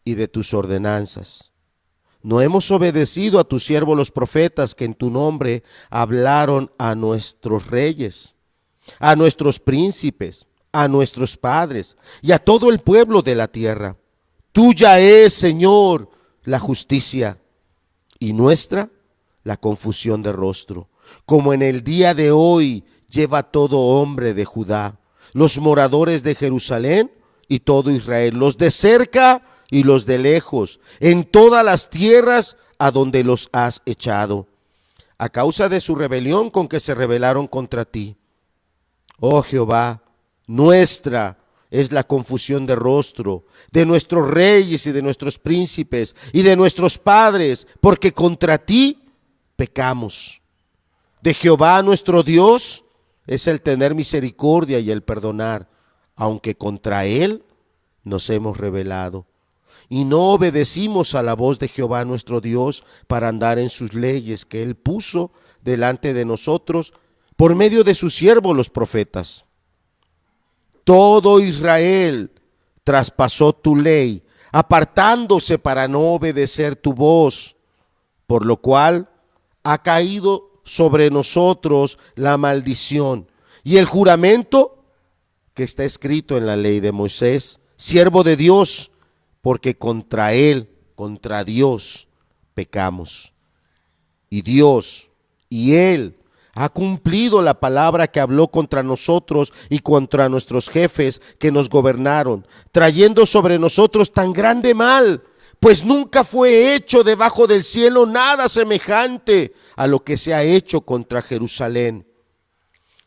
y de tus ordenanzas. No hemos obedecido a tus siervos los profetas, que en tu nombre hablaron a nuestros reyes, a nuestros príncipes, a nuestros padres y a todo el pueblo de la tierra. Tuya es, Señor, la justicia, y nuestra la confusión de rostro, como en el día de hoy lleva todo hombre de Judá, los moradores de Jerusalén y todo Israel, los de cerca y los de lejos, en todas las tierras a donde los has echado, a causa de su rebelión con que se rebelaron contra ti. Oh Jehová, nuestra es la confusión de rostro de nuestros reyes y de nuestros príncipes y de nuestros padres, porque contra ti pecamos. De Jehová nuestro Dios es el tener misericordia y el perdonar, aunque contra él nos hemos rebelado. Y no obedecimos a la voz de Jehová nuestro Dios para andar en sus leyes que él puso delante de nosotros por medio de sus siervos los profetas. Todo Israel traspasó tu ley, apartándose para no obedecer tu voz, por lo cual ha caído sobre nosotros la maldición y el juramento que está escrito en la ley de Moisés, siervo de Dios, porque contra él, contra Dios, pecamos. Y Dios y él ha cumplido la palabra que habló contra nosotros y contra nuestros jefes que nos gobernaron, trayendo sobre nosotros tan grande mal, pues nunca fue hecho debajo del cielo nada semejante a lo que se ha hecho contra Jerusalén.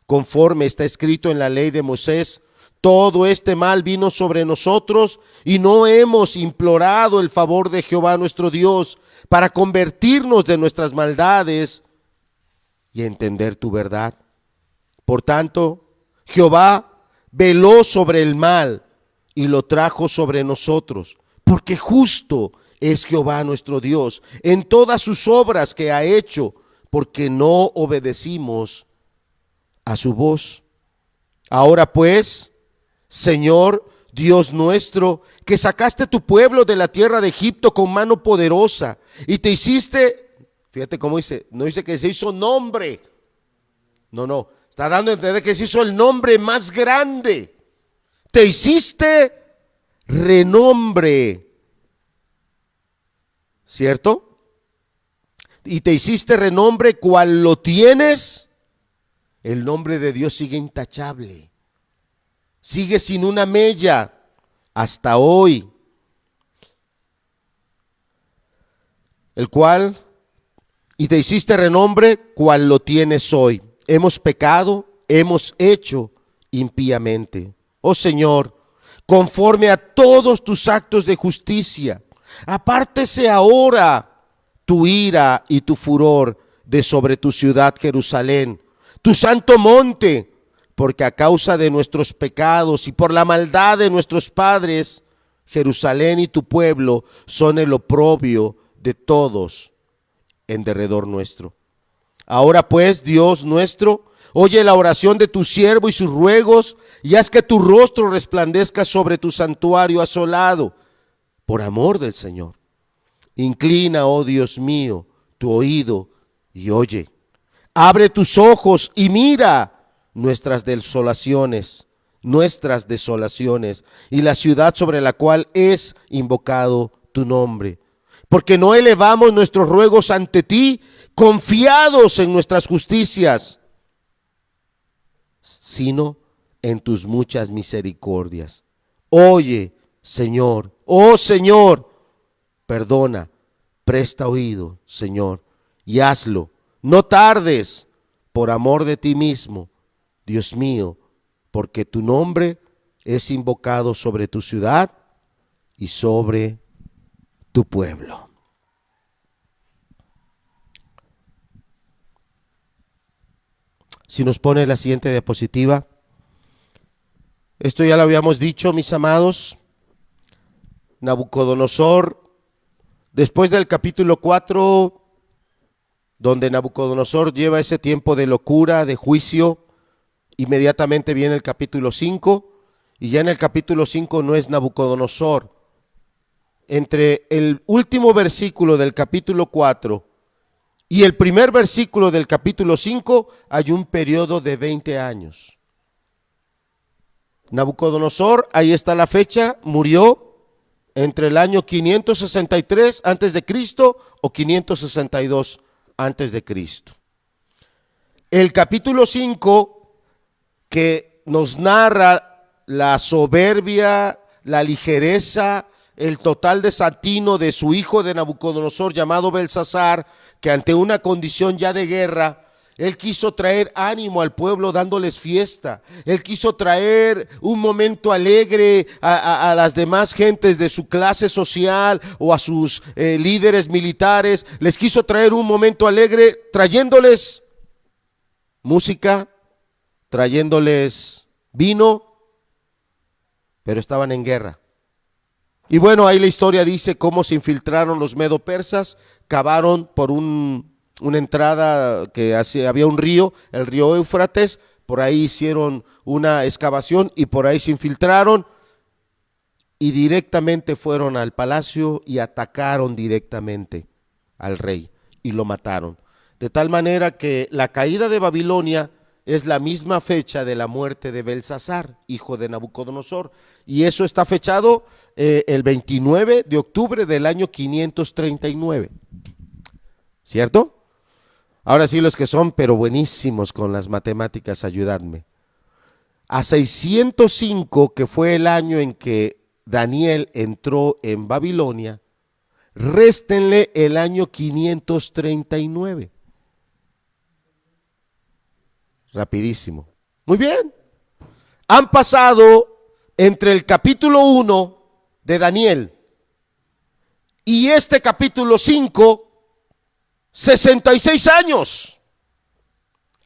Conforme está escrito en la ley de Moisés, todo este mal vino sobre nosotros y no hemos implorado el favor de Jehová nuestro Dios para convertirnos de nuestras maldades y entender tu verdad. Por tanto, Jehová veló sobre el mal y lo trajo sobre nosotros, porque justo es Jehová nuestro Dios en todas sus obras que ha hecho, porque no obedecimos a su voz. Ahora pues, Señor Dios nuestro, que sacaste tu pueblo de la tierra de Egipto con mano poderosa y te hiciste, fíjate cómo dice, no dice que se hizo nombre, no, está dando a entender que se hizo el nombre más grande, te hiciste renombre, ¿cierto? Y te hiciste renombre cual lo tienes, el nombre de Dios sigue intachable. Sigue sin una mella hasta hoy, el cual, y te hiciste renombre cual lo tienes hoy. Hemos pecado, hemos hecho impíamente. Oh Señor, conforme a todos tus actos de justicia, apártese ahora tu ira y tu furor de sobre tu ciudad Jerusalén, tu santo monte, porque a causa de nuestros pecados y por la maldad de nuestros padres, Jerusalén y tu pueblo son el oprobio de todos en derredor nuestro. Ahora pues, Dios nuestro, oye la oración de tu siervo y sus ruegos, y haz que tu rostro resplandezca sobre tu santuario asolado, por amor del Señor. Inclina, oh Dios mío, tu oído y oye. Abre tus ojos y mira nuestras desolaciones y la ciudad sobre la cual es invocado tu nombre. Porque no elevamos nuestros ruegos ante ti, confiados en nuestras justicias, sino en tus muchas misericordias. Oye, Señor, oh Señor, perdona, presta oído, Señor, y hazlo. No tardes por amor de ti mismo, Dios mío, porque tu nombre es invocado sobre tu ciudad y sobre tu pueblo. Si nos pone la siguiente diapositiva. Esto ya lo habíamos dicho, mis amados. Nabucodonosor, después del capítulo 4, donde Nabucodonosor lleva ese tiempo de locura, de juicio, inmediatamente viene el capítulo 5, y ya en el capítulo 5 no es Nabucodonosor. Entre el último versículo del capítulo 4 y el primer versículo del capítulo 5 hay un periodo de 20 años. Nabucodonosor, ahí está la fecha, murió entre el año 563 antes de Cristo o 562 antes de Cristo. El capítulo 5, que nos narra la soberbia, la ligereza, el total desatino de su hijo de Nabucodonosor llamado Belsasar, que ante una condición ya de guerra, él quiso traer ánimo al pueblo dándoles fiesta. Él quiso traer un momento alegre a las demás gentes de su clase social o a sus líderes militares. Les quiso traer un momento alegre trayéndoles música, trayéndoles vino, pero estaban en guerra. Y bueno, ahí la historia dice cómo se infiltraron los medo-persas, cavaron por una entrada que había un río, el río Éufrates, por ahí hicieron una excavación y por ahí se infiltraron y directamente fueron al palacio y atacaron directamente al rey y lo mataron. De tal manera que la caída de Babilonia es la misma fecha de la muerte de Belsasar, hijo de Nabucodonosor, y eso está fechado el 29 de octubre del año 539, ¿cierto? Ahora sí, los que son pero buenísimos con las matemáticas, ayudadme. A 605, que fue el año en que Daniel entró en Babilonia, réstenle el año 539. Rapidísimo. Muy bien. Han pasado entre el capítulo 1 de Daniel y este capítulo 5, 66 años.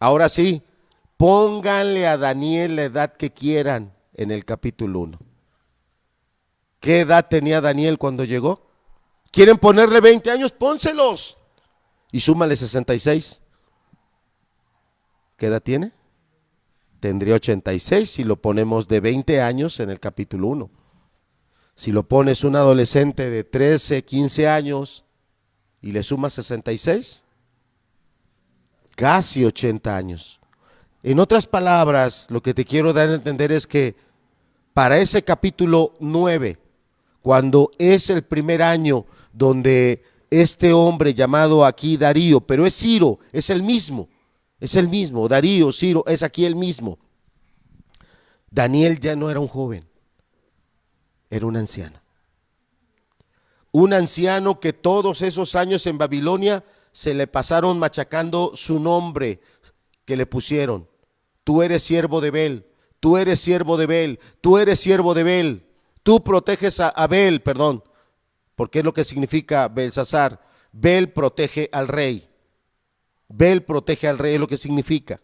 Ahora sí, pónganle a Daniel la edad que quieran en el capítulo 1. ¿Qué edad tenía Daniel cuando llegó? ¿Quieren ponerle 20 años? Pónselos. Y súmale 66. ¿Qué edad tiene? Tendría 86 si lo ponemos de 20 años en el capítulo 1. Si lo pones un adolescente de 13, 15 años y le sumas 66, casi 80 años. En otras palabras, lo que te quiero dar a entender es que para ese capítulo 9, cuando es el primer año donde este hombre llamado aquí Darío, pero es Ciro, es el mismo, Darío, Ciro, es aquí el mismo. Daniel ya no era un joven, era un anciano. Un anciano que todos esos años en Babilonia se le pasaron machacando su nombre que le pusieron. Tú eres siervo de Bel, tú eres siervo de Bel, tú eres siervo de Bel. Tú proteges a Bel, perdón, porque es lo que significa Belsasar. Bel protege al rey. Bel protege al rey, es lo que significa.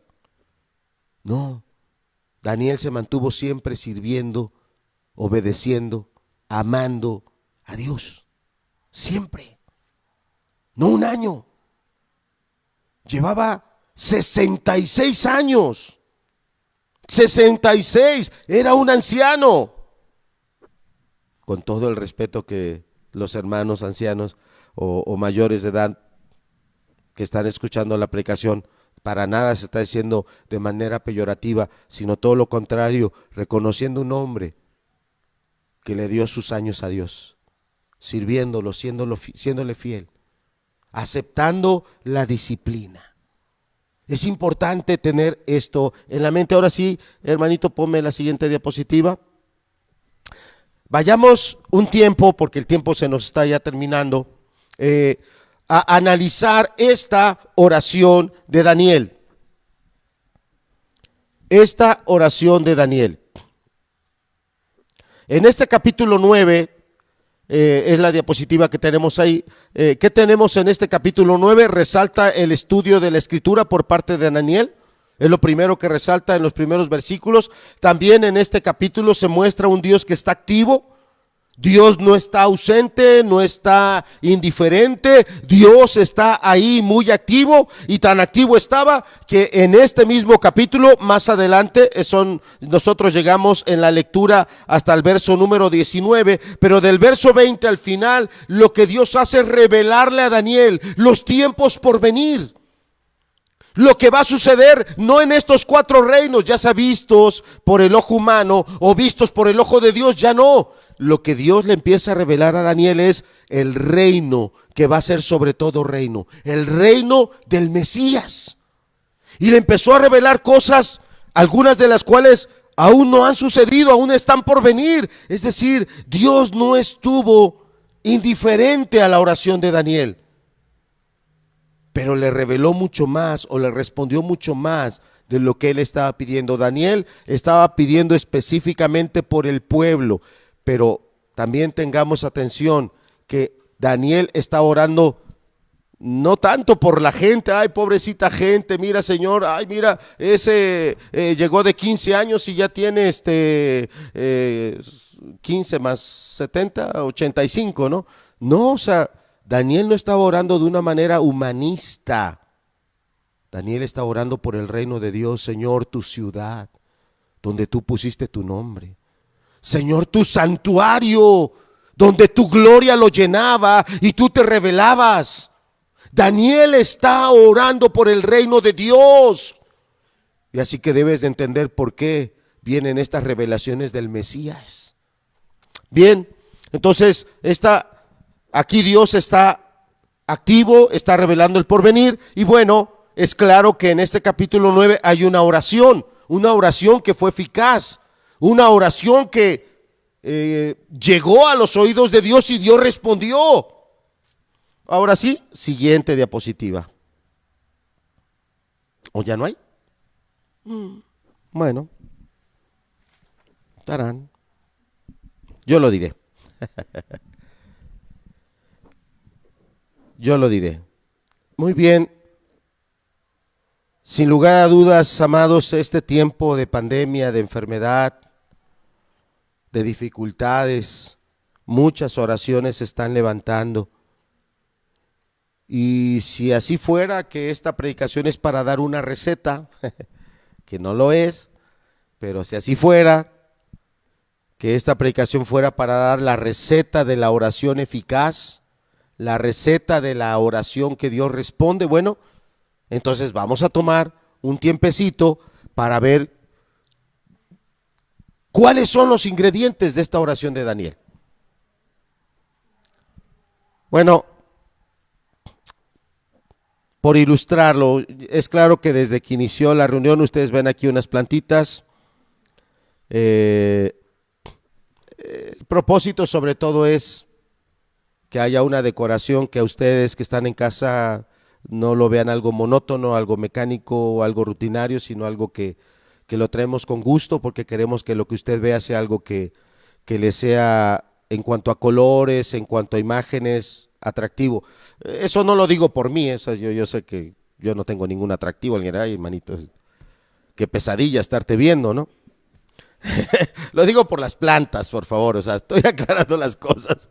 No, Daniel se mantuvo siempre sirviendo, obedeciendo, amando a Dios. Siempre. No un año. Llevaba 66 años. 66. Era un anciano. Con todo el respeto que los hermanos ancianos o mayores de edad que están escuchando la predicación, para nada se está diciendo de manera peyorativa, sino todo lo contrario, reconociendo un hombre que le dio sus años a Dios, sirviéndolo, siéndole fiel, aceptando la disciplina. Es importante tener esto en la mente. Ahora sí, hermanito, ponme la siguiente diapositiva. Vayamos un tiempo, porque el tiempo se nos está ya terminando, a analizar esta oración de Daniel. Esta oración de Daniel. En este capítulo 9, es la diapositiva que tenemos ahí. ¿Qué tenemos en este capítulo 9? Resalta el estudio de la escritura por parte de Daniel. Es lo primero que resalta en los primeros versículos. También en este capítulo se muestra un Dios que está activo. Dios no está ausente, no está indiferente. Dios está ahí muy activo, y tan activo estaba que en este mismo capítulo, más adelante, nosotros llegamos en la lectura hasta el verso número 19, pero del verso 20 al final, lo que Dios hace es revelarle a Daniel los tiempos por venir. Lo que va a suceder no en estos 4 reinos, ya sea vistos por el ojo humano o vistos por el ojo de Dios, ya no. Lo que Dios le empieza a revelar a Daniel es el reino que va a ser sobre todo reino, el reino del Mesías. Y le empezó a revelar cosas, algunas de las cuales aún no han sucedido, aún están por venir. Es decir, Dios no estuvo indiferente a la oración de Daniel, pero le reveló mucho más, o le respondió mucho más de lo que él estaba pidiendo. Daniel estaba pidiendo específicamente por el pueblo, pero también tengamos atención que Daniel está orando no tanto por la gente. Ay, pobrecita gente, mira, Señor, ay, mira, ese llegó de 15 años y ya tiene 15 más 70, 85, ¿no? No, o sea, Daniel no estaba orando de una manera humanista. Daniel está orando por el reino de Dios. Señor, tu ciudad, donde tú pusiste tu nombre. Señor, tu santuario, donde tu gloria lo llenaba y tú te revelabas. Daniel está orando por el reino de Dios. Y así que debes de entender por qué vienen estas revelaciones del Mesías. Bien, entonces aquí Dios está activo, está revelando el porvenir. Y bueno, es claro que en este capítulo 9 hay una oración que fue eficaz, una oración que llegó a los oídos de Dios y Dios respondió. Ahora sí, siguiente diapositiva. ¿O ya no hay? Bueno, tarán. Yo lo diré. Yo lo diré. Muy bien. Sin lugar a dudas, amados, este tiempo de pandemia, de enfermedad, de dificultades, muchas oraciones se están levantando. Y si así fuera que esta predicación es para dar una receta, que no lo es, pero si así fuera, que esta predicación fuera para dar la receta de la oración eficaz, la receta de la oración que Dios responde, bueno, entonces vamos a tomar un tiempecito para ver cuáles son los ingredientes de esta oración de Daniel. Bueno, por ilustrarlo, es claro que desde que inició la reunión, ustedes ven aquí unas plantitas. El propósito sobre todo es que haya una decoración que a ustedes que están en casa no lo vean algo monótono, algo mecánico o algo rutinario, sino algo que lo traemos con gusto, porque queremos que lo que usted vea sea algo que le sea, en cuanto a colores, en cuanto a imágenes, atractivo. Eso no lo digo por mí, o sea, yo sé que yo no tengo ningún atractivo. Alguien, ay, hermanito, qué pesadilla estarte viendo, ¿no? Lo digo por las plantas, por favor, o sea, estoy aclarando las cosas.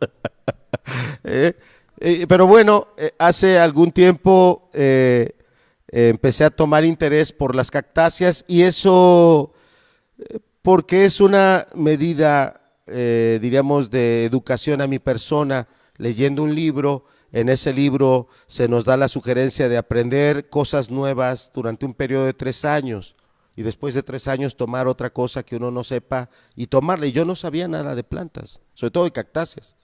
Pero bueno, hace algún tiempo empecé a tomar interés por las cactáceas, y eso porque es una medida, diríamos, de educación a mi persona. Leyendo un libro, en ese libro se nos da la sugerencia de aprender cosas nuevas durante un periodo de 3 años, y después de 3 años tomar otra cosa que uno no sepa y tomarla. Y yo no sabía nada de plantas, sobre todo de cactáceas,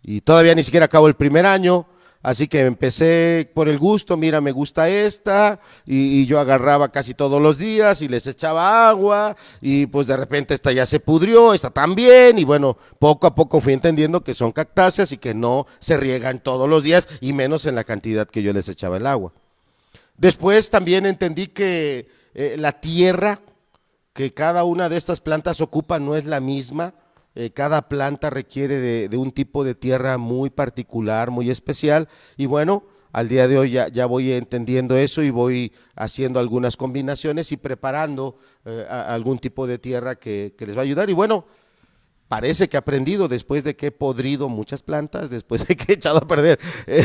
y todavía ni siquiera acabo el primer año, Así que empecé por el gusto, mira, me gusta esta, y yo agarraba casi todos los días y les echaba agua, y pues de repente esta ya se pudrió, esta también, y bueno, poco a poco fui entendiendo que son cactáceas y que no se riegan todos los días, y menos en la cantidad que yo les echaba el agua. Después también entendí que la tierra que cada una de estas plantas ocupa no es la misma. Cada planta requiere de un tipo de tierra muy particular, muy especial, y bueno, al día de hoy ya voy entendiendo eso y voy haciendo algunas combinaciones y preparando algún tipo de tierra que les va a ayudar. Y bueno, parece que he aprendido después de que he podrido muchas plantas, después de que he echado a perder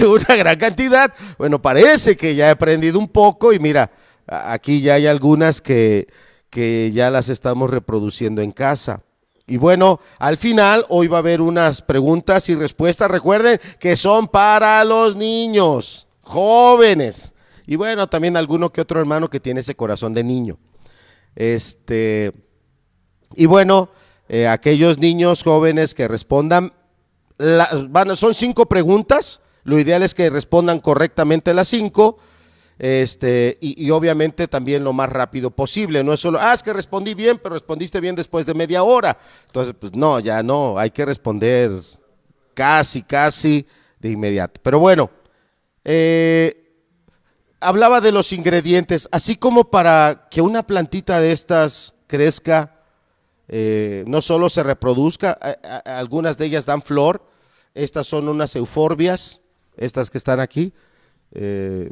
una gran cantidad. Bueno, parece que ya he aprendido un poco, y mira, aquí ya hay algunas que ya las estamos reproduciendo en casa. Y bueno, al final hoy va a haber unas preguntas y respuestas. Recuerden que son para los niños, jóvenes. Y bueno, también alguno que otro hermano que tiene ese corazón de niño. Y bueno, aquellos niños jóvenes que respondan, son 5 preguntas. Lo ideal es que respondan correctamente las 5. Y obviamente también lo más rápido posible, no es solo, es que respondí bien, pero respondiste bien después de media hora, entonces pues no, ya no, hay que responder casi de inmediato. Pero bueno, hablaba de los ingredientes, así como para que una plantita de estas crezca, no solo se reproduzca, algunas de ellas dan flor. Estas son unas euforbias, estas que están aquí,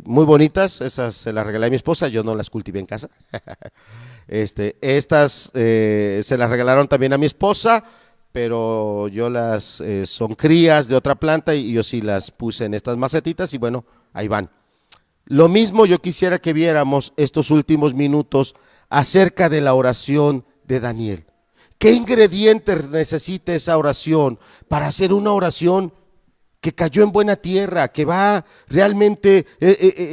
muy bonitas. Esas se las regalé a mi esposa, yo no las cultivé en casa. Estas se las regalaron también a mi esposa, pero yo son crías de otra planta y yo sí las puse en estas macetitas y bueno, ahí van. Lo mismo yo quisiera que viéramos estos últimos minutos acerca de la oración de Daniel. ¿Qué ingredientes necesita esa oración para hacer una oración que cayó en buena tierra, que va realmente,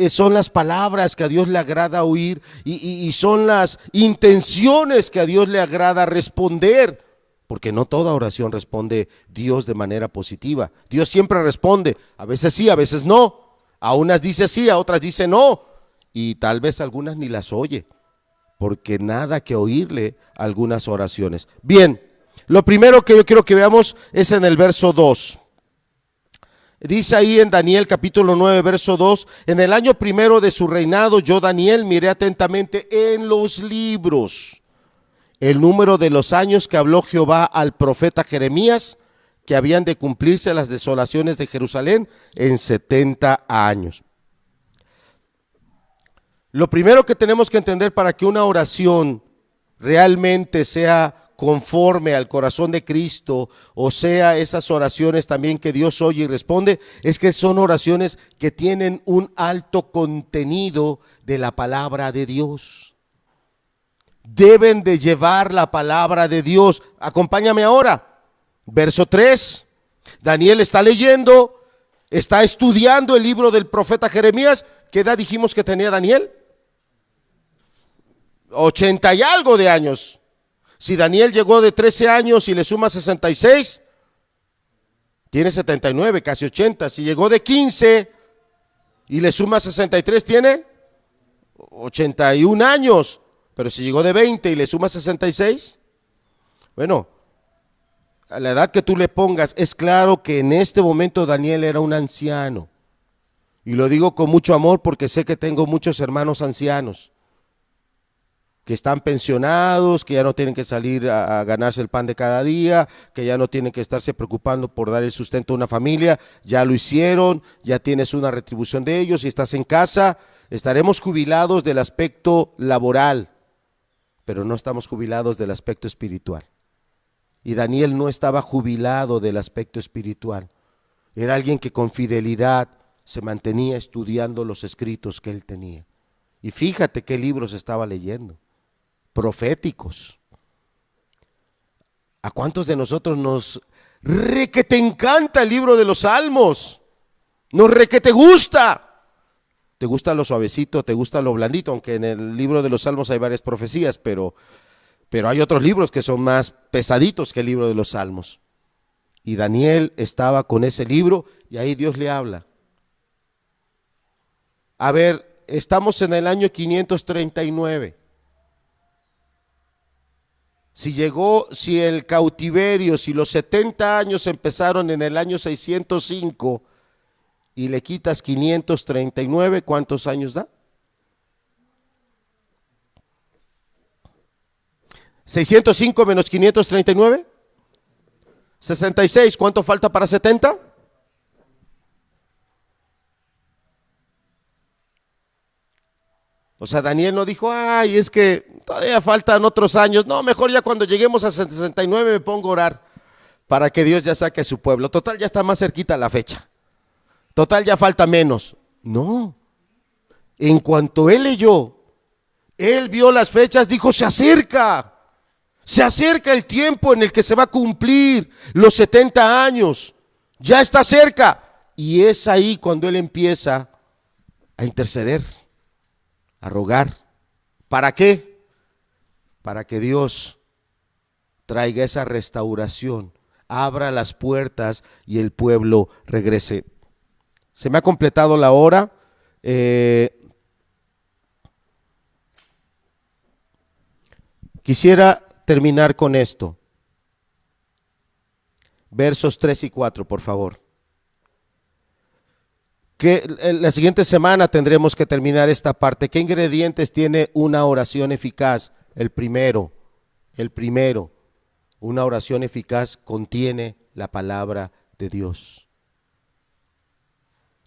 son las palabras que a Dios le agrada oír y son las intenciones que a Dios le agrada responder? Porque no toda oración responde Dios de manera positiva. Dios siempre responde, a veces sí, a veces no. A unas dice sí, a otras dice no, y tal vez algunas ni las oye, porque nada que oírle algunas oraciones. Bien, lo primero que yo quiero que veamos es en el verso 2. Dice ahí en Daniel capítulo 9, verso 2, en el año primero de su reinado, yo Daniel miré atentamente en los libros el número de los años que habló Jehová al profeta Jeremías, que habían de cumplirse las desolaciones de Jerusalén en 70 años. Lo primero que tenemos que entender para que una oración realmente sea conforme al corazón de Cristo, o sea, esas oraciones también que Dios oye y responde, es que son oraciones que tienen un alto contenido de la palabra de Dios. Deben de llevar la palabra de Dios. Acompáñame ahora. Verso 3, Daniel está leyendo, está estudiando el libro del profeta Jeremías. ¿Qué edad dijimos que tenía Daniel? 80 y algo de años. Si Daniel llegó de 13 años y le suma 66, tiene 79, casi 80. Si llegó de 15 y le suma 63, tiene 81 años. Pero si llegó de 20 y le suma 66, bueno, a la edad que tú le pongas, es claro que en este momento Daniel era un anciano. Y lo digo con mucho amor porque sé que tengo muchos hermanos ancianos que están pensionados, que ya no tienen que salir a ganarse el pan de cada día, que ya no tienen que estarse preocupando por dar el sustento a una familia. Ya lo hicieron, ya tienes una retribución de ellos y estás en casa. Estaremos jubilados del aspecto laboral, pero no estamos jubilados del aspecto espiritual. Y Daniel no estaba jubilado del aspecto espiritual. Era alguien que con fidelidad se mantenía estudiando los escritos que él tenía. Y fíjate qué libros estaba leyendo, proféticos. ¿A cuántos de nosotros nos que te encanta el libro de los Salmos? Nos que te gusta. Te gusta lo suavecito, te gusta lo blandito, aunque en el libro de los Salmos hay varias profecías, pero hay otros libros que son más pesaditos que el libro de los Salmos. Y Daniel estaba con ese libro y ahí Dios le habla. A ver, estamos en el año 539. Si el cautiverio, si los 70 años empezaron en el año 605 y le quitas 539, ¿cuántos años da? 605 menos 539, 66. ¿Cuánto falta para 70? O sea, Daniel no dijo, ay, es que todavía faltan otros años. No, mejor ya cuando lleguemos a 69 me pongo a orar para que Dios ya saque a su pueblo. Total, ya está más cerquita la fecha. Total, ya falta menos. No. En cuanto él leyó, él vio las fechas, dijo, se acerca el tiempo en el que se va a cumplir los 70 años. Ya está cerca. Y es ahí cuando él empieza a interceder, a rogar. ¿Para qué? Para que Dios traiga esa restauración, abra las puertas y el pueblo regrese. Se me ha completado la hora. Quisiera terminar con esto. Versos 3 y 4, por favor. Que la siguiente semana tendremos que terminar esta parte. ¿Qué ingredientes tiene una oración eficaz? El primero, una oración eficaz contiene la palabra de Dios.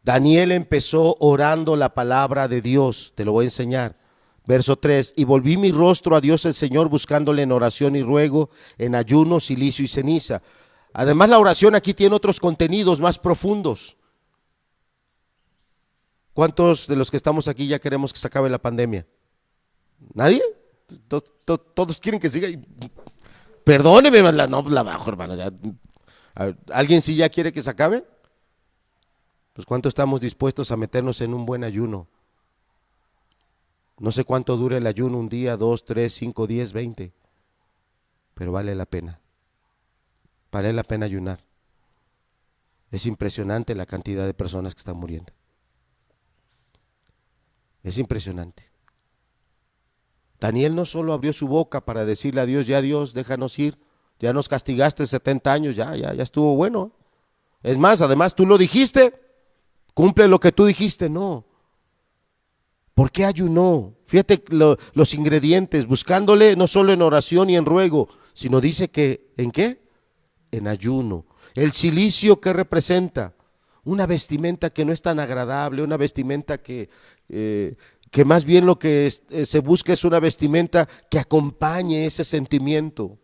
Daniel empezó orando la palabra de Dios, te lo voy a enseñar. Verso 3, y volví mi rostro a Dios el Señor buscándole en oración y ruego, en ayuno, cilicio y ceniza. Además, la oración aquí tiene otros contenidos más profundos. ¿Cuántos de los que estamos aquí ya queremos que se acabe la pandemia? ¿Nadie? Todos quieren que siga. Perdóneme, no la bajo, hermano. ¿Alguien sí ya quiere que se acabe? Pues ¿cuánto estamos dispuestos a meternos en un buen ayuno? No sé cuánto dure el ayuno, un día, 2, 3, 5, 10, 20. Pero vale la pena. Vale la pena ayunar. Es impresionante la cantidad de personas que están muriendo. Es impresionante. Daniel no solo abrió su boca para decirle a Dios, ya Dios, déjanos ir, ya nos castigaste 70 años, ya estuvo bueno. Es más, además tú lo dijiste, cumple lo que tú dijiste, no. ¿Por qué ayunó? Fíjate los ingredientes, buscándole no solo en oración y en ruego, sino dice que, ¿en qué? En ayuno. El cilicio, ¿qué representa? Una vestimenta que no es tan agradable, una vestimenta que más bien lo que se busca es una vestimenta que acompañe ese sentimiento.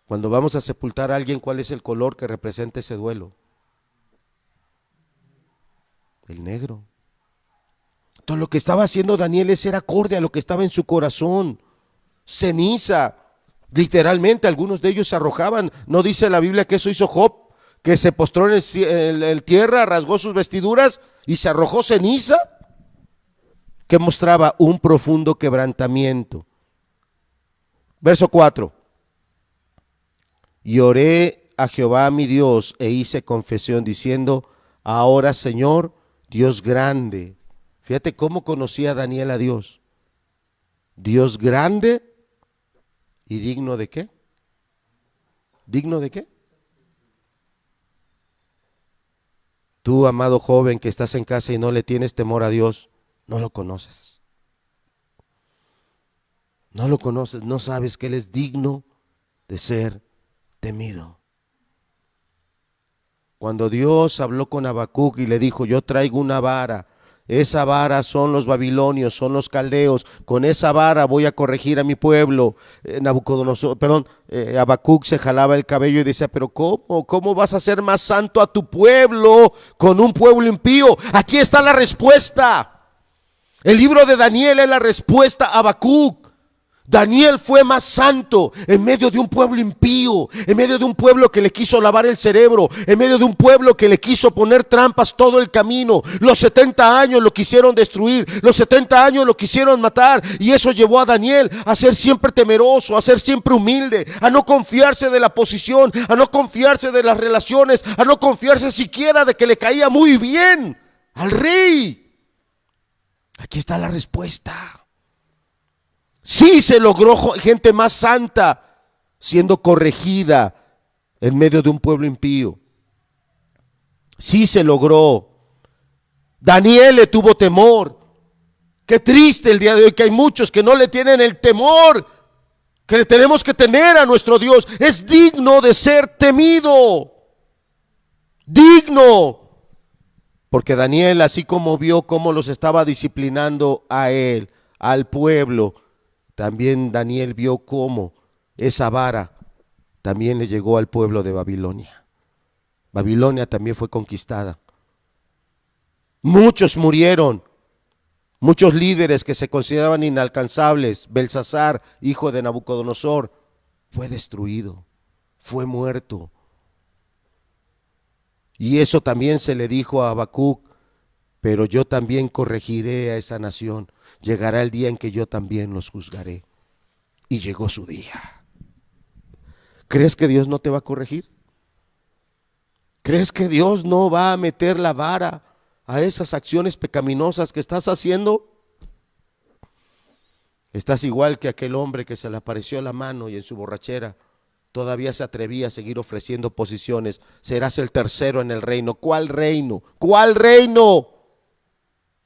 Cuando vamos a sepultar a alguien, ¿cuál es el color que representa ese duelo? El negro. Todo lo que estaba haciendo Daniel era acorde a lo que estaba en su corazón. Ceniza, literalmente algunos de ellos se arrojaban. ¿No dice la Biblia que eso hizo Job? Que se postró en tierra, rasgó sus vestiduras y se arrojó ceniza, que mostraba un profundo quebrantamiento. Verso 4. Y oré a Jehová mi Dios e hice confesión diciendo, ahora Señor, Dios grande. Fíjate cómo conocía Daniel a Dios. Dios grande y digno de qué. ¿Digno de qué? Tú, amado joven que estás en casa y no le tienes temor a Dios, no lo conoces. No lo conoces, no sabes que Él es digno de ser temido. Cuando Dios habló con Habacuc y le dijo, yo traigo una vara, esa vara son los babilonios, son los caldeos, con esa vara voy a corregir a mi pueblo. Habacuc se jalaba el cabello y decía, pero ¿cómo vas a hacer más santo a tu pueblo con un pueblo impío? Aquí está la respuesta. El libro de Daniel es la respuesta a Habacuc. Daniel fue más santo en medio de un pueblo impío, en medio de un pueblo que le quiso lavar el cerebro, en medio de un pueblo que le quiso poner trampas todo el camino. Los 70 años lo quisieron destruir, los 70 años lo quisieron matar, y eso llevó a Daniel a ser siempre temeroso, a ser siempre humilde, a no confiarse de la posición, a no confiarse de las relaciones, a no confiarse siquiera de que le caía muy bien al rey. Aquí está la respuesta. Sí se logró gente más santa siendo corregida en medio de un pueblo impío. Sí se logró. Daniel le tuvo temor. Qué triste el día de hoy que hay muchos que no le tienen el temor que le tenemos que tener a nuestro Dios. Es digno de ser temido. Digno. Porque Daniel, así como vio cómo los estaba disciplinando a él, al pueblo, también Daniel vio cómo esa vara también le llegó al pueblo de Babilonia. Babilonia también fue conquistada. Muchos murieron. Muchos líderes que se consideraban inalcanzables. Belsasar, hijo de Nabucodonosor, fue destruido, fue muerto. Y eso también se le dijo a Habacuc: pero yo también corregiré a esa nación. Llegará el día en que yo también los juzgaré. Y llegó su día. ¿Crees que Dios no te va a corregir? ¿Crees que Dios no va a meter la vara a esas acciones pecaminosas que estás haciendo? Estás igual que aquel hombre que se le apareció la mano y en su borrachera todavía se atrevía a seguir ofreciendo posiciones. Serás el tercero en el reino. ¿Cuál reino? ¿Cuál reino?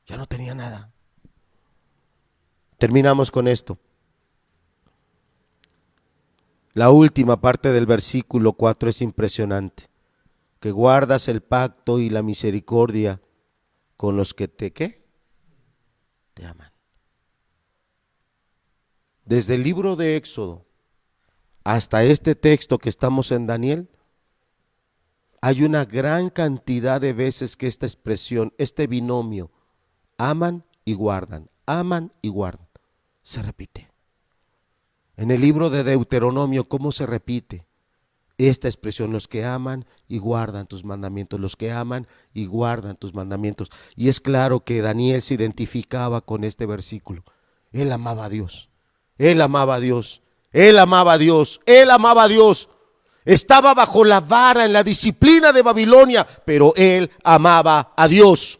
Ya no tenía nada. Terminamos con esto. La última parte del versículo 4 es impresionante. Que guardas el pacto y la misericordia con los que te, ¿qué? Te aman. Desde el libro de Éxodo hasta este texto que estamos en Daniel, hay una gran cantidad de veces que esta expresión, este binomio, aman y guardan, se repite. En el libro de Deuteronomio, ¿cómo se repite esta expresión? Los que aman y guardan tus mandamientos, los que aman y guardan tus mandamientos. Y es claro que Daniel se identificaba con este versículo. Él amaba a Dios, él amaba a Dios, él amaba a Dios, él amaba a Dios. Estaba bajo la vara en la disciplina de Babilonia, pero él amaba a Dios.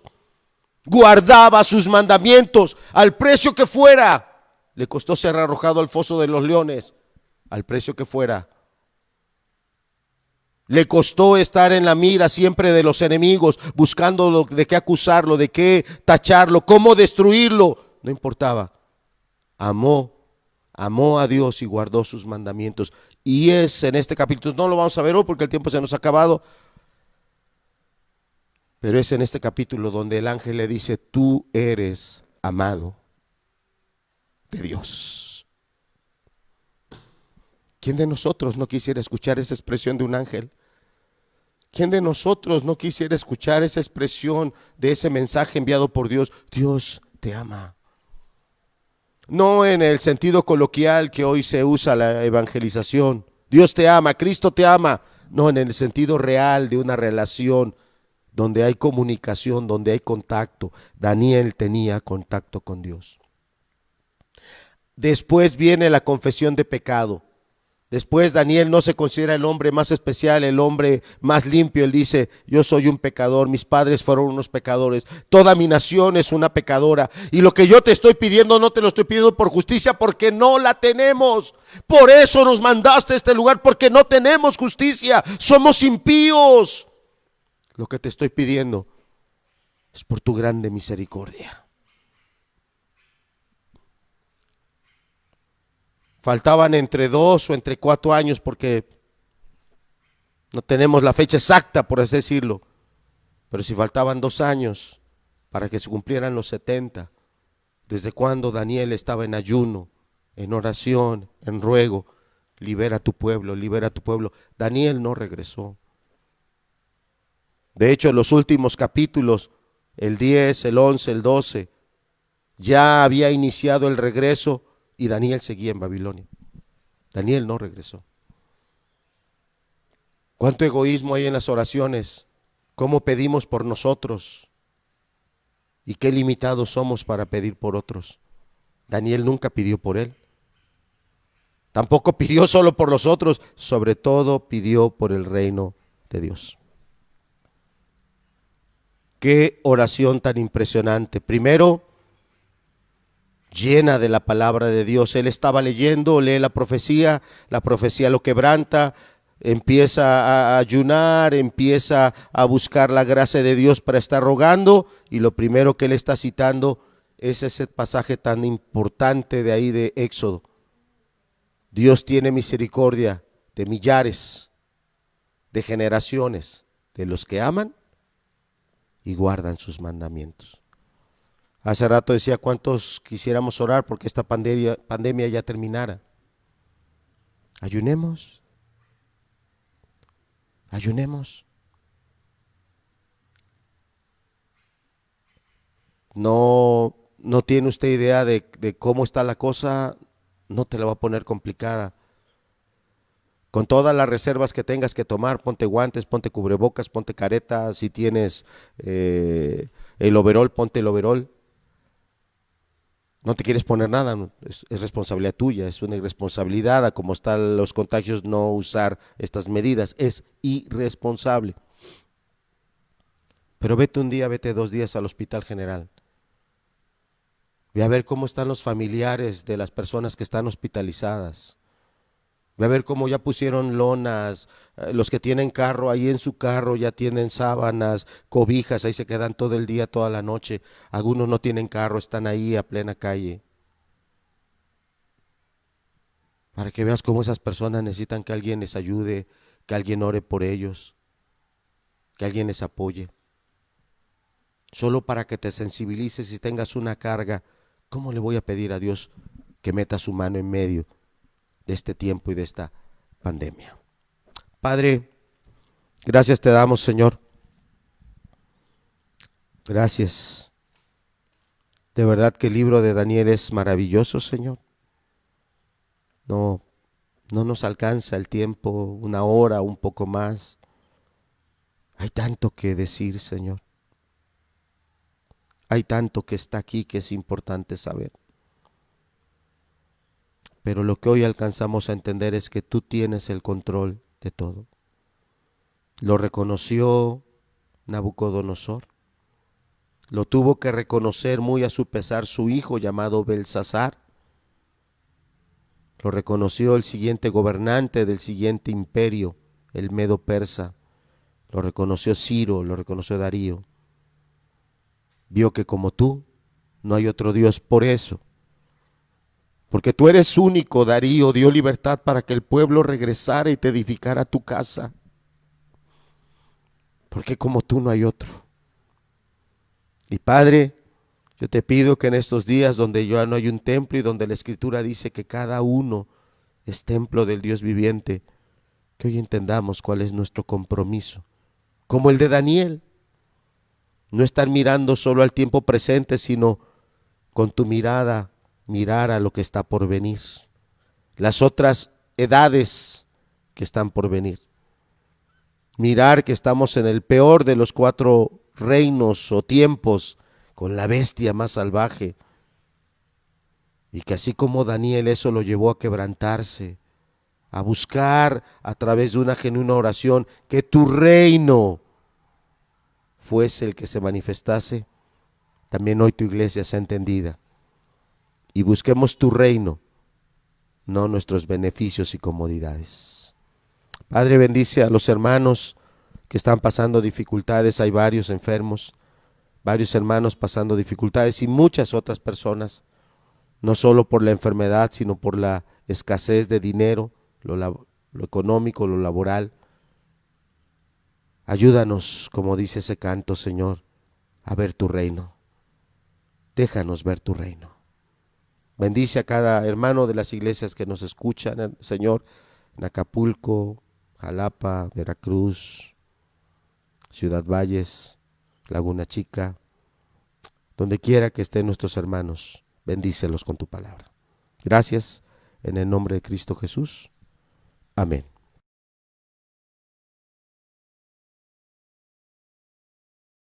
Guardaba sus mandamientos al precio que fuera. Le costó ser arrojado al foso de los leones, al precio que fuera. Le costó estar en la mira siempre de los enemigos, buscando de qué acusarlo, de qué tacharlo, cómo destruirlo. No importaba. Amó a Dios y guardó sus mandamientos. Y es en este capítulo, no lo vamos a ver hoy porque el tiempo se nos ha acabado, pero es en este capítulo donde el ángel le dice: tú eres amado de Dios. ¿Quién de nosotros no quisiera escuchar esa expresión de un ángel? ¿Quién de nosotros no quisiera escuchar esa expresión de ese mensaje enviado por Dios? Dios te ama. No en el sentido coloquial que hoy se usa la evangelización. Dios te ama, Cristo te ama. No, en el sentido real de una relación donde hay comunicación, donde hay contacto. Daniel tenía contacto con Dios. Después viene la confesión de pecado. Después Daniel no se considera el hombre más especial, el hombre más limpio. Él dice: yo soy un pecador, mis padres fueron unos pecadores, toda mi nación es una pecadora. Y lo que yo te estoy pidiendo no te lo estoy pidiendo por justicia, porque no la tenemos. Por eso nos mandaste a este lugar, porque no tenemos justicia, somos impíos. Lo que te estoy pidiendo es por tu grande misericordia. Faltaban entre 2 o entre 4 años, porque no tenemos la fecha exacta, por así decirlo. Pero si faltaban 2 años para que se cumplieran los 70, desde cuando Daniel estaba en ayuno, en oración, en ruego: libera a tu pueblo, libera a tu pueblo. Daniel no regresó. De hecho, en los últimos capítulos, el 10, el 11, el 12, ya había iniciado el regreso y Daniel seguía en Babilonia. Daniel no regresó. ¿Cuánto egoísmo hay en las oraciones? ¿Cómo pedimos por nosotros? ¿Y qué limitados somos para pedir por otros? Daniel nunca pidió por él. Tampoco pidió solo por los otros, sobre todo pidió por el reino de Dios. Qué oración tan impresionante. Primero, llena de la palabra de Dios. Él estaba leyendo, lee la profecía lo quebranta, empieza a ayunar, empieza a buscar la gracia de Dios para estar rogando, y lo primero que él está citando es ese pasaje tan importante de ahí de Éxodo. Dios tiene misericordia de millares, de generaciones, de los que aman y guardan sus mandamientos. Hace rato decía cuántos quisiéramos orar porque esta pandemia ya terminara. Ayunemos. Ayunemos. No tiene usted idea de cómo está la cosa, no te la va a poner complicada. Con todas las reservas que tengas que tomar, ponte guantes, ponte cubrebocas, ponte careta, si tienes el overol, ponte el overol. No te quieres poner nada, es responsabilidad tuya, es una irresponsabilidad, a como están los contagios, no usar estas medidas, es irresponsable. Pero vete un día, vete 2 días al Hospital General. Ve a ver cómo están los familiares de las personas que están hospitalizadas. Ve a ver cómo ya pusieron lonas, los que tienen carro, ahí en su carro ya tienen sábanas, cobijas, ahí se quedan todo el día, toda la noche. Algunos no tienen carro, están ahí a plena calle. Para que veas cómo esas personas necesitan que alguien les ayude, que alguien ore por ellos, que alguien les apoye. Solo para que te sensibilices y tengas una carga. ¿Cómo le voy a pedir a Dios que meta su mano en medio de este tiempo y de esta pandemia? Padre, gracias te damos, Señor. Gracias. De verdad que el libro de Daniel es maravilloso, Señor. No nos alcanza el tiempo, 1 hora, un poco más. Hay tanto que decir, Señor. Hay tanto que está aquí que es importante saber. Pero lo que hoy alcanzamos a entender es que tú tienes el control de todo. Lo reconoció Nabucodonosor. Lo tuvo que reconocer muy a su pesar su hijo llamado Belsasar. Lo reconoció el siguiente gobernante del siguiente imperio, el Medo Persa. Lo reconoció Ciro, lo reconoció Darío. Vio que como tú no hay otro Dios. Por eso, porque tú eres único, Darío dio libertad para que el pueblo regresara y te edificara tu casa. Porque como tú no hay otro. Y Padre, yo te pido que en estos días donde ya no hay un templo y donde la Escritura dice que cada uno es templo del Dios viviente, que hoy entendamos cuál es nuestro compromiso, como el de Daniel. No estar mirando solo al tiempo presente, sino con tu mirada mirar a lo que está por venir, las otras edades que están por venir. Mirar que estamos en el peor de los 4 reinos o tiempos, con la bestia más salvaje, y que así como Daniel eso lo llevó a quebrantarse, a buscar a través de una genuina oración que tu reino fuese el que se manifestase, también hoy tu iglesia sea entendida y busquemos tu reino, no nuestros beneficios y comodidades. Padre, bendice a los hermanos que están pasando dificultades. Hay varios enfermos, varios hermanos pasando dificultades y muchas otras personas, no solo por la enfermedad, sino por la escasez de dinero, lo económico, lo laboral. Ayúdanos, como dice ese canto, Señor, a ver tu reino. Déjanos ver tu reino. Bendice a cada hermano de las iglesias que nos escuchan, Señor, en Acapulco, Jalapa, Veracruz, Ciudad Valles, Laguna Chica, donde quiera que estén nuestros hermanos, bendícelos con tu palabra. Gracias, en el nombre de Cristo Jesús. Amén.